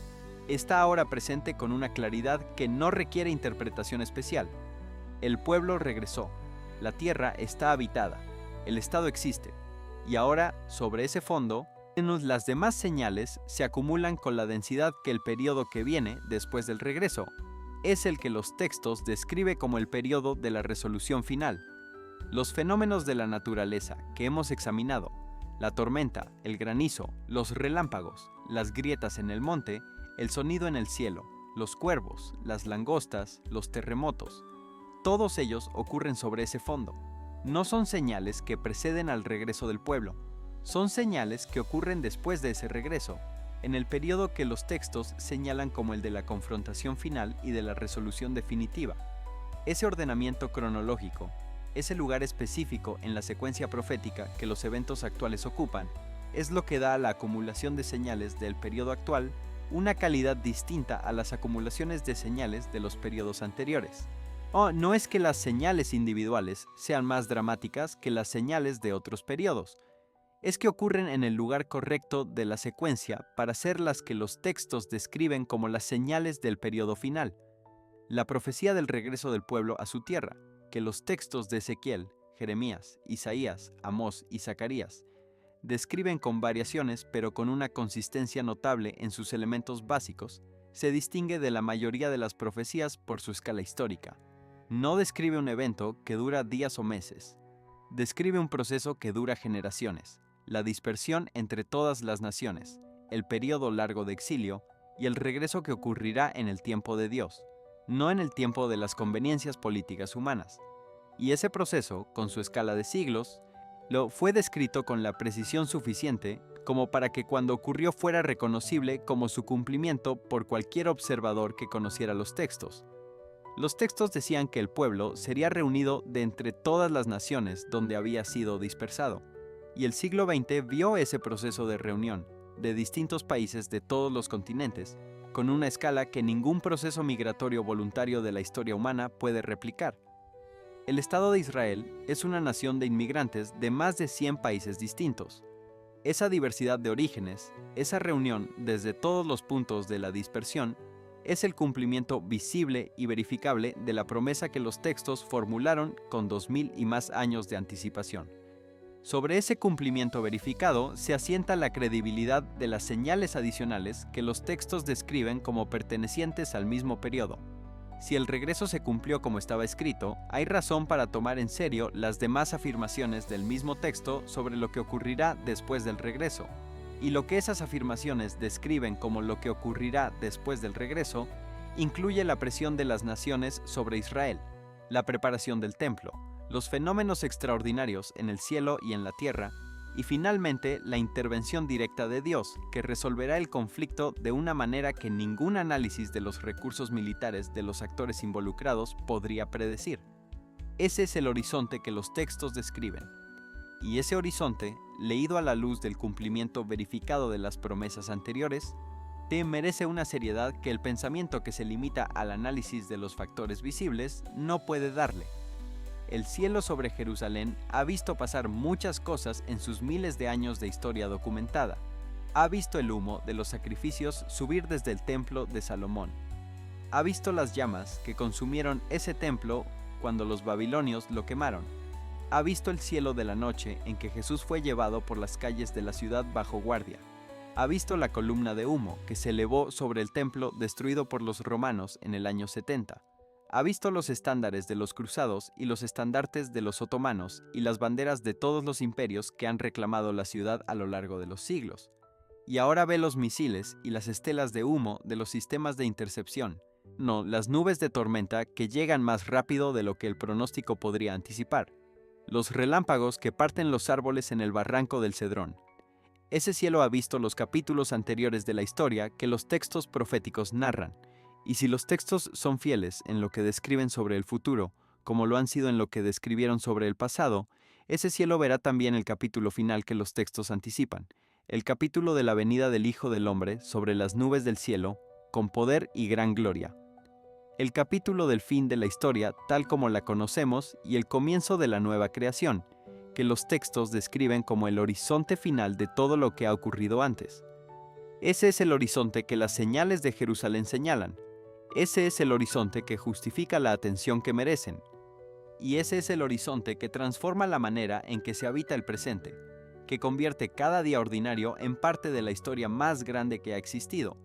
está ahora presente con una claridad que no requiere interpretación especial. El pueblo regresó, la tierra está habitada, el Estado existe, y ahora, sobre ese fondo, las demás señales se acumulan con la densidad que el periodo que viene después del regreso es el que los textos describe como el periodo de la resolución final. Los fenómenos de la naturaleza que hemos examinado, la tormenta, el granizo, los relámpagos, las grietas en el monte, el sonido en el cielo, los cuervos, las langostas, los terremotos, todos ellos ocurren sobre ese fondo. No son señales que preceden al regreso del pueblo, son señales que ocurren después de ese regreso, en el periodo que los textos señalan como el de la confrontación final y de la resolución definitiva. Ese ordenamiento cronológico, ese lugar específico en la secuencia profética que los eventos actuales ocupan, es lo que da a la acumulación de señales del periodo actual una calidad distinta a las acumulaciones de señales de los periodos anteriores. No es que las señales individuales sean más dramáticas que las señales de otros periodos, es que ocurren en el lugar correcto de la secuencia para ser las que los textos describen como las señales del periodo final. La profecía del regreso del pueblo a su tierra, que los textos de Ezequiel, Jeremías, Isaías, Amós y Zacarías describen con variaciones pero con una consistencia notable en sus elementos básicos, se distingue de la mayoría de las profecías por su escala histórica. No describe un evento que dura días o meses, describe un proceso que dura generaciones, la dispersión entre todas las naciones, el periodo largo de exilio y el regreso que ocurrirá en el tiempo de Dios, no en el tiempo de las conveniencias políticas humanas. Y ese proceso, con su escala de siglos, fue descrito con la precisión suficiente como para que cuando ocurrió fuera reconocible como su cumplimiento por cualquier observador que conociera los textos. Los textos decían que el pueblo sería reunido de entre todas las naciones donde había sido dispersado, y el siglo XX vio ese proceso de reunión de distintos países de todos los continentes, con una escala que ningún proceso migratorio voluntario de la historia humana puede replicar. El Estado de Israel es una nación de inmigrantes de más de 100 países distintos. Esa diversidad de orígenes, esa reunión desde todos los puntos de la dispersión, es el cumplimiento visible y verificable de la promesa que los textos formularon con 2000 y más años de anticipación. Sobre ese cumplimiento verificado se asienta la credibilidad de las señales adicionales que los textos describen como pertenecientes al mismo periodo. Si el regreso se cumplió como estaba escrito, hay razón para tomar en serio las demás afirmaciones del mismo texto sobre lo que ocurrirá después del regreso. Y lo que esas afirmaciones describen como lo que ocurrirá después del regreso, incluye la presión de las naciones sobre Israel, la preparación del templo, los fenómenos extraordinarios en el cielo y en la tierra, y finalmente la intervención directa de Dios, que resolverá el conflicto de una manera que ningún análisis de los recursos militares de los actores involucrados podría predecir. Ese es el horizonte que los textos describen. Y ese horizonte, leído a la luz del cumplimiento verificado de las promesas anteriores, te merece una seriedad que el pensamiento que se limita al análisis de los factores visibles no puede darle. El cielo sobre Jerusalén ha visto pasar muchas cosas en sus miles de años de historia documentada. Ha visto el humo de los sacrificios subir desde el templo de Salomón. Ha visto las llamas que consumieron ese templo cuando los babilonios lo quemaron. Ha visto el cielo de la noche en que Jesús fue llevado por las calles de la ciudad bajo guardia. Ha visto la columna de humo que se elevó sobre el templo destruido por los romanos en el año 70. Ha visto los estándares de los cruzados y los estandartes de los otomanos y las banderas de todos los imperios que han reclamado la ciudad a lo largo de los siglos. Y ahora ve los misiles y las estelas de humo de los sistemas de intercepción, no las nubes de tormenta que llegan más rápido de lo que el pronóstico podría anticipar, los relámpagos que parten los árboles en el barranco del Cedrón. Ese cielo ha visto los capítulos anteriores de la historia que los textos proféticos narran. Y si los textos son fieles en lo que describen sobre el futuro, como lo han sido en lo que describieron sobre el pasado, ese cielo verá también el capítulo final que los textos anticipan, el capítulo de la venida del Hijo del Hombre sobre las nubes del cielo, con poder y gran gloria. El capítulo del fin de la historia tal como la conocemos y el comienzo de la nueva creación, que los textos describen como el horizonte final de todo lo que ha ocurrido antes. Ese es el horizonte que las señales de Jerusalén señalan. Ese es el horizonte que justifica la atención que merecen. Y ese es el horizonte que transforma la manera en que se habita el presente, que convierte cada día ordinario en parte de la historia más grande que ha existido,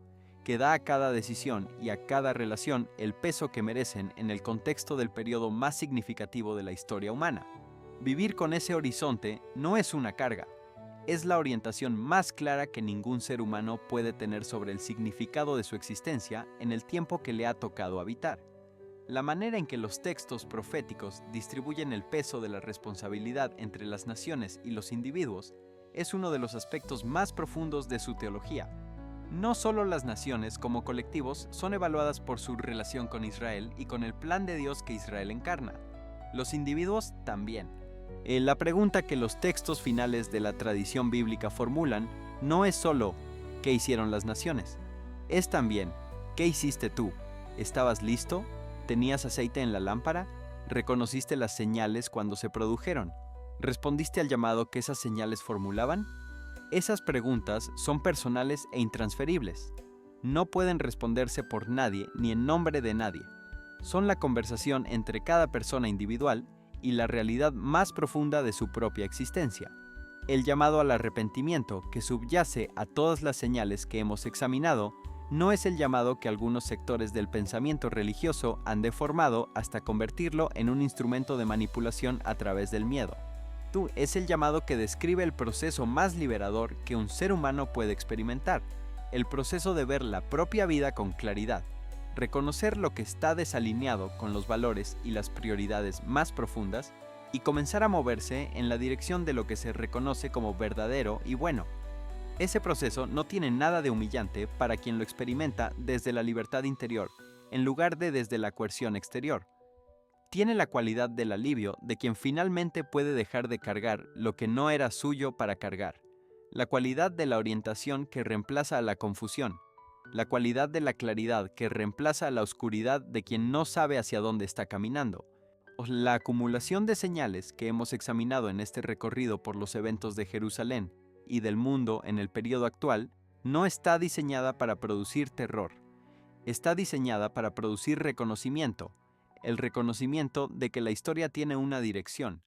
que da a cada decisión y a cada relación el peso que merecen en el contexto del periodo más significativo de la historia humana. Vivir con ese horizonte no es una carga. Es la orientación más clara que ningún ser humano puede tener sobre el significado de su existencia en el tiempo que le ha tocado habitar. La manera en que los textos proféticos distribuyen el peso de la responsabilidad entre las naciones y los individuos es uno de los aspectos más profundos de su teología. No solo las naciones como colectivos son evaluadas por su relación con Israel y con el plan de Dios que Israel encarna. Los individuos también. La pregunta que los textos finales de la tradición bíblica formulan no es solo ¿qué hicieron las naciones? Es también ¿qué hiciste tú? ¿Estabas listo? ¿Tenías aceite en la lámpara? ¿Reconociste las señales cuando se produjeron? ¿Respondiste al llamado que esas señales formulaban? Esas preguntas son personales e intransferibles. No pueden responderse por nadie ni en nombre de nadie. Son la conversación entre cada persona individual y la realidad más profunda de su propia existencia. El llamado al arrepentimiento que subyace a todas las señales que hemos examinado no es el llamado que algunos sectores del pensamiento religioso han deformado hasta convertirlo en un instrumento de manipulación a través del miedo. Es el llamado que describe el proceso más liberador que un ser humano puede experimentar, el proceso de ver la propia vida con claridad, reconocer lo que está desalineado con los valores y las prioridades más profundas y comenzar a moverse en la dirección de lo que se reconoce como verdadero y bueno. Ese proceso no tiene nada de humillante para quien lo experimenta desde la libertad interior, en lugar de desde la coerción exterior. Tiene la cualidad del alivio de quien finalmente puede dejar de cargar lo que no era suyo para cargar, la cualidad de la orientación que reemplaza a la confusión, la cualidad de la claridad que reemplaza a la oscuridad de quien no sabe hacia dónde está caminando. La acumulación de señales que hemos examinado en este recorrido por los eventos de Jerusalén y del mundo en el periodo actual no está diseñada para producir terror. Está diseñada para producir reconocimiento, el reconocimiento de que la historia tiene una dirección,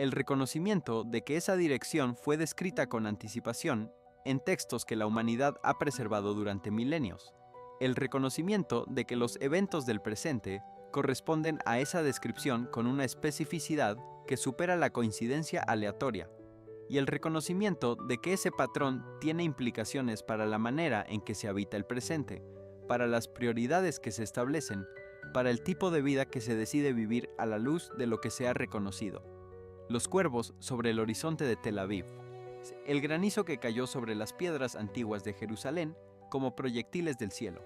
El reconocimiento de que esa dirección fue descrita con anticipación en textos que la humanidad ha preservado durante milenios. El reconocimiento de que los eventos del presente corresponden a esa descripción con una especificidad que supera la coincidencia aleatoria. Y el reconocimiento de que ese patrón tiene implicaciones para la manera en que se habita el presente, para las prioridades que se establecen, para el tipo de vida que se decide vivir a la luz de lo que se ha reconocido. Los cuervos sobre el horizonte de Tel Aviv, el granizo que cayó sobre las piedras antiguas de Jerusalén como proyectiles del cielo,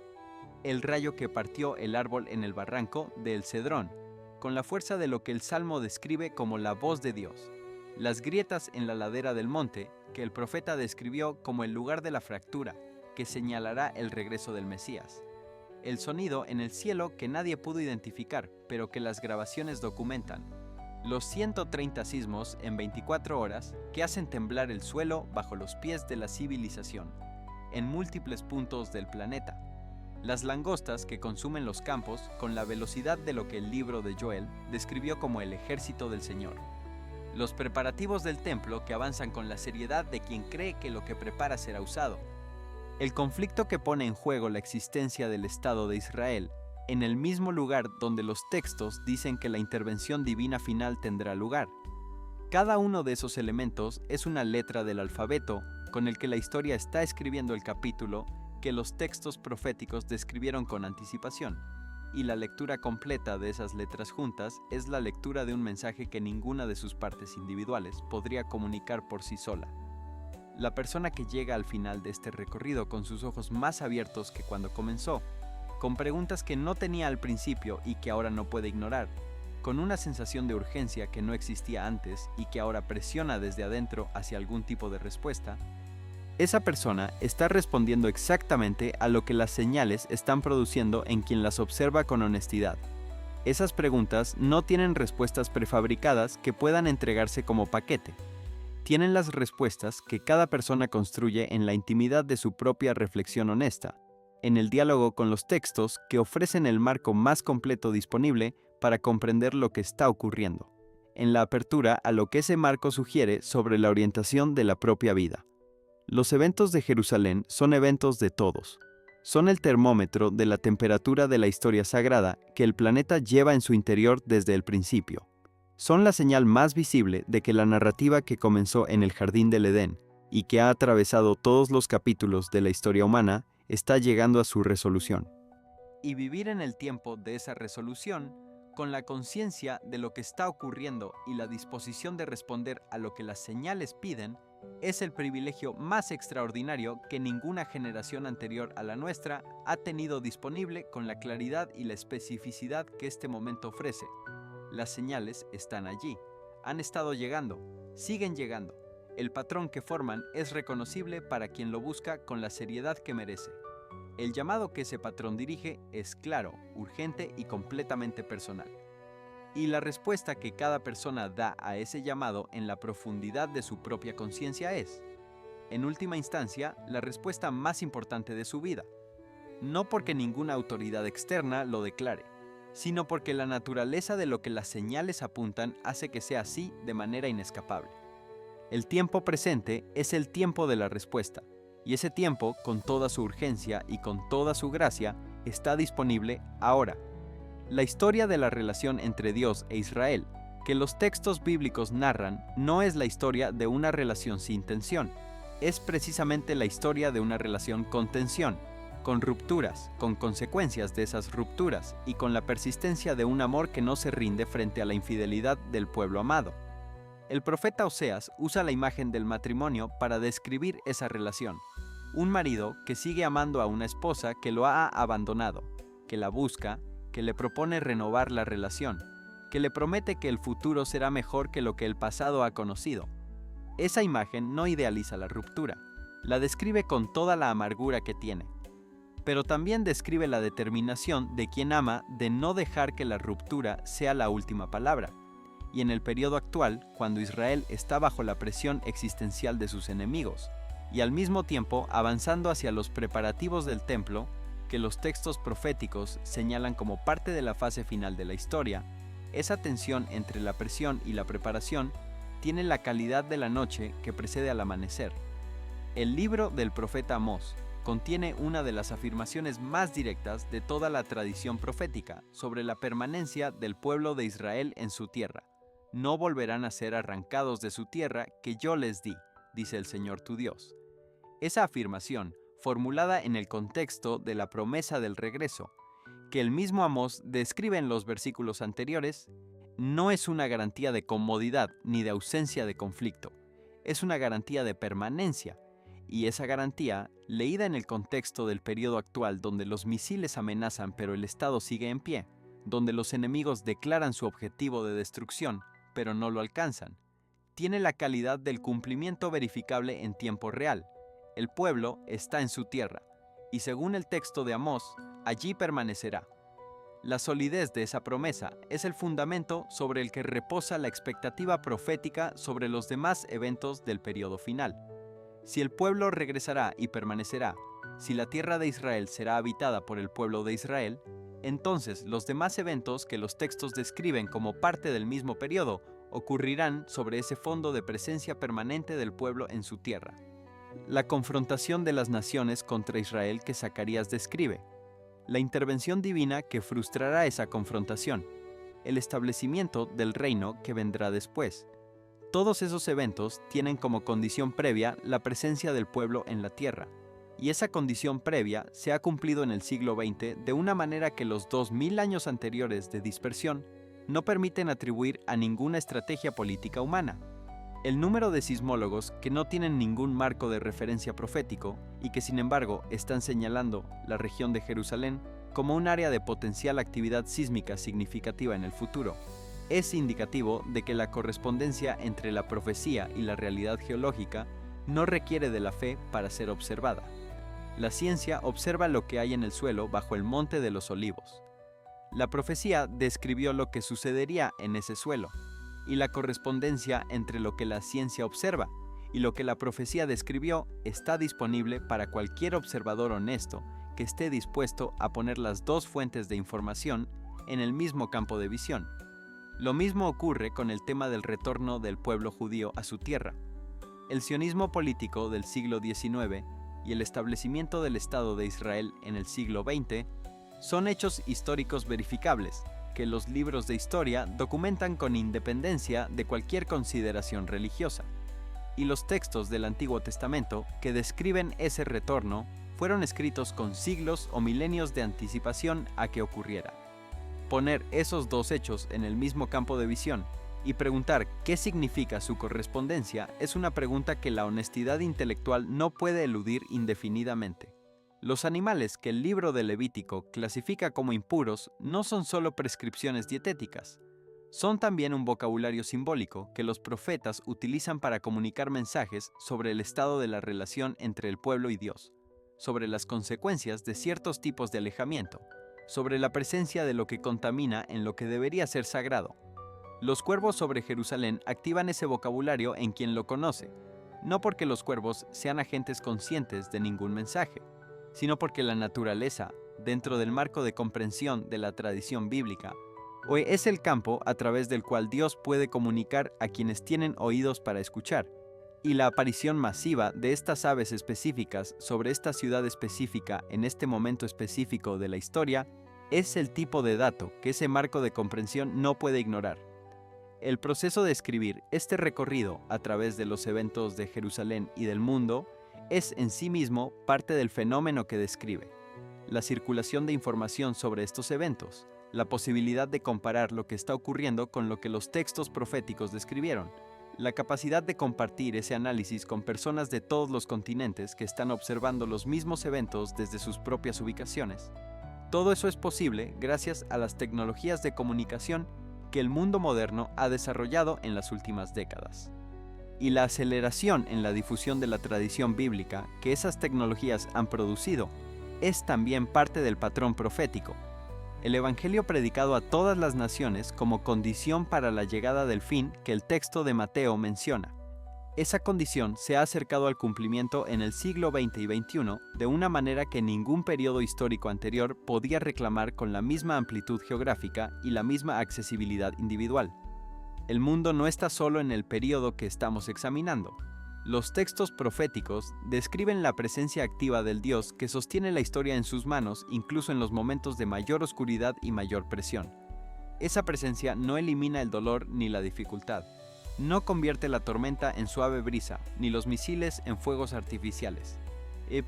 el rayo que partió el árbol en el barranco del Cedrón, con la fuerza de lo que el Salmo describe como la voz de Dios, las grietas en la ladera del monte que el profeta describió como el lugar de la fractura, que señalará el regreso del Mesías, el sonido en el cielo que nadie pudo identificar, pero que las grabaciones documentan, los 130 sismos en 24 horas que hacen temblar el suelo bajo los pies de la civilización, en múltiples puntos del planeta, las langostas que consumen los campos con la velocidad de lo que el libro de Joel describió como el ejército del Señor, los preparativos del templo que avanzan con la seriedad de quien cree que lo que prepara será usado, el conflicto que pone en juego la existencia del Estado de Israel en el mismo lugar donde los textos dicen que la intervención divina final tendrá lugar. Cada uno de esos elementos es una letra del alfabeto con el que la historia está escribiendo el capítulo que los textos proféticos describieron con anticipación, y la lectura completa de esas letras juntas es la lectura de un mensaje que ninguna de sus partes individuales podría comunicar por sí sola. La persona que llega al final de este recorrido con sus ojos más abiertos que cuando comenzó, con preguntas que no tenía al principio y que ahora no puede ignorar, con una sensación de urgencia que no existía antes y que ahora presiona desde adentro hacia algún tipo de respuesta, esa persona está respondiendo exactamente a lo que las señales están produciendo en quien las observa con honestidad. Esas preguntas no tienen respuestas prefabricadas que puedan entregarse como paquete. Tienen las respuestas que cada persona construye en la intimidad de su propia reflexión honesta, en el diálogo con los textos que ofrecen el marco más completo disponible para comprender lo que está ocurriendo, en la apertura a lo que ese marco sugiere sobre la orientación de la propia vida. Los eventos de Jerusalén son eventos de todos. Son el termómetro de la temperatura de la historia sagrada que el planeta lleva en su interior desde el principio. Son la señal más visible de que la narrativa que comenzó en el Jardín del Edén y que ha atravesado todos los capítulos de la historia humana está llegando a su resolución. Y vivir en el tiempo de esa resolución, con la conciencia de lo que está ocurriendo y la disposición de responder a lo que las señales piden, es el privilegio más extraordinario que ninguna generación anterior a la nuestra ha tenido disponible con la claridad y la especificidad que este momento ofrece. Las señales están allí, han estado llegando, siguen llegando. El patrón que forman es reconocible para quien lo busca con la seriedad que merece. El llamado que ese patrón dirige es claro, urgente y completamente personal. Y la respuesta que cada persona da a ese llamado en la profundidad de su propia conciencia es, en última instancia, la respuesta más importante de su vida. No porque ninguna autoridad externa lo declare, sino porque la naturaleza de lo que las señales apuntan hace que sea así de manera inescapable. El tiempo presente es el tiempo de la respuesta, y ese tiempo, con toda su urgencia y con toda su gracia, está disponible ahora. La historia de la relación entre Dios e Israel, que los textos bíblicos narran, no es la historia de una relación sin tensión, es precisamente la historia de una relación con tensión, con rupturas, con consecuencias de esas rupturas y con la persistencia de un amor que no se rinde frente a la infidelidad del pueblo amado. El profeta Oseas usa la imagen del matrimonio para describir esa relación. Un marido que sigue amando a una esposa que lo ha abandonado, que la busca, que le propone renovar la relación, que le promete que el futuro será mejor que lo que el pasado ha conocido. Esa imagen no idealiza la ruptura, la describe con toda la amargura que tiene, pero también describe la determinación de quien ama de no dejar que la ruptura sea la última palabra. Y en el periodo actual, cuando Israel está bajo la presión existencial de sus enemigos, y al mismo tiempo avanzando hacia los preparativos del templo, que los textos proféticos señalan como parte de la fase final de la historia, esa tensión entre la presión y la preparación tiene la calidad de la noche que precede al amanecer. El libro del profeta Amós contiene una de las afirmaciones más directas de toda la tradición profética sobre la permanencia del pueblo de Israel en su tierra. No volverán a ser arrancados de su tierra que yo les di, dice el Señor tu Dios. Esa afirmación, formulada en el contexto de la promesa del regreso, que el mismo Amós describe en los versículos anteriores, no es una garantía de comodidad ni de ausencia de conflicto, es una garantía de permanencia. Y esa garantía, leída en el contexto del periodo actual donde los misiles amenazan pero el Estado sigue en pie, donde los enemigos declaran su objetivo de destrucción pero no lo alcanzan, tiene la calidad del cumplimiento verificable en tiempo real. El pueblo está en su tierra, y según el texto de Amós, allí permanecerá. La solidez de esa promesa es el fundamento sobre el que reposa la expectativa profética sobre los demás eventos del periodo final. Si el pueblo regresará y permanecerá, si la tierra de Israel será habitada por el pueblo de Israel, entonces los demás eventos que los textos describen como parte del mismo periodo ocurrirán sobre ese fondo de presencia permanente del pueblo en su tierra. La confrontación de las naciones contra Israel que Zacarías describe, la intervención divina que frustrará esa confrontación, el establecimiento del reino que vendrá después. Todos esos eventos tienen como condición previa la presencia del pueblo en la tierra, y esa condición previa se ha cumplido en el siglo XX de una manera que los 2000 años anteriores de dispersión no permiten atribuir a ninguna estrategia política humana. El número de sismólogos que no tienen ningún marco de referencia profético y que sin embargo están señalando la región de Jerusalén como un área de potencial actividad sísmica significativa en el futuro, es indicativo de que la correspondencia entre la profecía y la realidad geológica no requiere de la fe para ser observada. La ciencia observa lo que hay en el suelo bajo el monte de los olivos. La profecía describió lo que sucedería en ese suelo, y la correspondencia entre lo que la ciencia observa y lo que la profecía describió está disponible para cualquier observador honesto que esté dispuesto a poner las dos fuentes de información en el mismo campo de visión. Lo mismo ocurre con el tema del retorno del pueblo judío a su tierra. El sionismo político del siglo XIX y el establecimiento del Estado de Israel en el siglo XX son hechos históricos verificables que los libros de historia documentan con independencia de cualquier consideración religiosa. Y los textos del Antiguo Testamento que describen ese retorno fueron escritos con siglos o milenios de anticipación a que ocurriera. Poner esos dos hechos en el mismo campo de visión y preguntar qué significa su correspondencia es una pregunta que la honestidad intelectual no puede eludir indefinidamente. Los animales que el libro de Levítico clasifica como impuros no son solo prescripciones dietéticas, son también un vocabulario simbólico que los profetas utilizan para comunicar mensajes sobre el estado de la relación entre el pueblo y Dios, sobre las consecuencias de ciertos tipos de alejamiento, sobre la presencia de lo que contamina en lo que debería ser sagrado. Los cuervos sobre Jerusalén activan ese vocabulario en quien lo conoce, no porque los cuervos sean agentes conscientes de ningún mensaje, sino porque la naturaleza, dentro del marco de comprensión de la tradición bíblica, es el campo a través del cual Dios puede comunicar a quienes tienen oídos para escuchar, y la aparición masiva de estas aves específicas sobre esta ciudad específica en este momento específico de la historia es el tipo de dato que ese marco de comprensión no puede ignorar. El proceso de escribir este recorrido a través de los eventos de Jerusalén y del mundo es en sí mismo parte del fenómeno que describe. La circulación de información sobre estos eventos, la posibilidad de comparar lo que está ocurriendo con lo que los textos proféticos describieron, la capacidad de compartir ese análisis con personas de todos los continentes que están observando los mismos eventos desde sus propias ubicaciones. Todo eso es posible gracias a las tecnologías de comunicación que el mundo moderno ha desarrollado en las últimas décadas. Y la aceleración en la difusión de la tradición bíblica que esas tecnologías han producido es también parte del patrón profético. El Evangelio predicado a todas las naciones como condición para la llegada del fin que el texto de Mateo menciona. Esa condición se ha acercado al cumplimiento en el siglo XX y XXI de una manera que ningún periodo histórico anterior podía reclamar con la misma amplitud geográfica y la misma accesibilidad individual. El mundo no está solo en el período que estamos examinando. Los textos proféticos describen la presencia activa del Dios que sostiene la historia en sus manos incluso en los momentos de mayor oscuridad y mayor presión. Esa presencia no elimina el dolor ni la dificultad. No convierte la tormenta en suave brisa, ni los misiles en fuegos artificiales.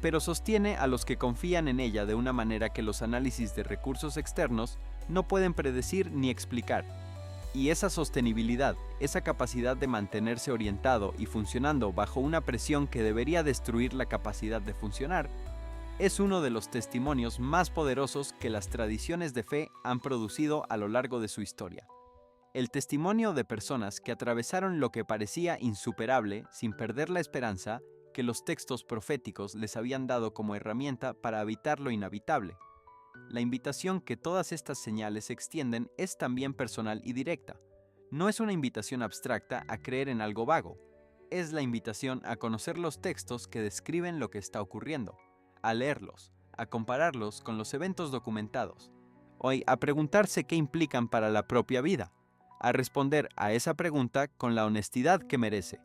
Pero sostiene a los que confían en ella de una manera que los análisis de recursos externos no pueden predecir ni explicar. Y esa sostenibilidad, esa capacidad de mantenerse orientado y funcionando bajo una presión que debería destruir la capacidad de funcionar, es uno de los testimonios más poderosos que las tradiciones de fe han producido a lo largo de su historia. El testimonio de personas que atravesaron lo que parecía insuperable sin perder la esperanza que los textos proféticos les habían dado como herramienta para habitar lo inhabitable. La invitación que todas estas señales extienden es también personal y directa. No es una invitación abstracta a creer en algo vago. Es la invitación a conocer los textos que describen lo que está ocurriendo, a leerlos, a compararlos con los eventos documentados, o a preguntarse qué implican para la propia vida, a responder a esa pregunta con la honestidad que merece,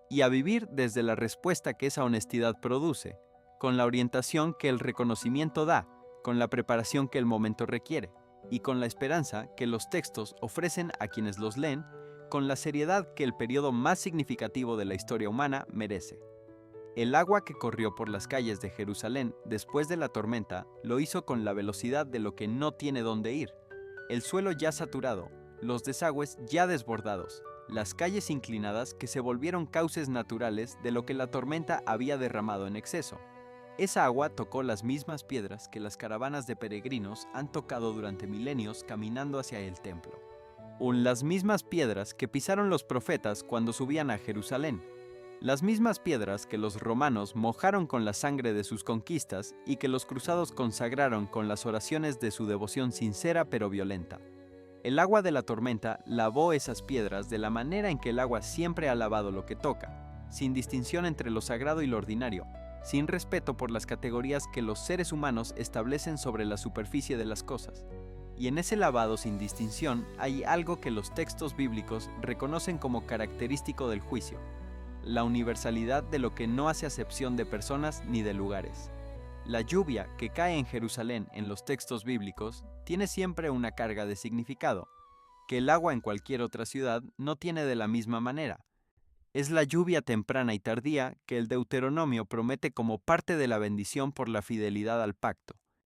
y a vivir desde la respuesta que esa honestidad produce, con la orientación que el reconocimiento da, con la preparación que el momento requiere, y con la esperanza que los textos ofrecen a quienes los leen, con la seriedad que el periodo más significativo de la historia humana merece. El agua que corrió por las calles de Jerusalén después de la tormenta lo hizo con la velocidad de lo que no tiene dónde ir. El suelo ya saturado, los desagües ya desbordados, las calles inclinadas que se volvieron cauces naturales de lo que la tormenta había derramado en exceso. Esa agua tocó las mismas piedras que las caravanas de peregrinos han tocado durante milenios caminando hacia el templo. Las mismas piedras que pisaron los profetas cuando subían a Jerusalén. Las mismas piedras que los romanos mojaron con la sangre de sus conquistas y que los cruzados consagraron con las oraciones de su devoción sincera pero violenta. El agua de la tormenta lavó esas piedras de la manera en que el agua siempre ha lavado lo que toca, sin distinción entre lo sagrado y lo ordinario, sin respeto por las categorías que los seres humanos establecen sobre la superficie de las cosas. Y en ese lavado sin distinción hay algo que los textos bíblicos reconocen como característico del juicio: la universalidad de lo que no hace acepción de personas ni de lugares. La lluvia que cae en Jerusalén en los textos bíblicos tiene siempre una carga de significado, que el agua en cualquier otra ciudad no tiene de la misma manera. Es la lluvia temprana y tardía que el Deuteronomio promete como parte de la bendición por la fidelidad al pacto.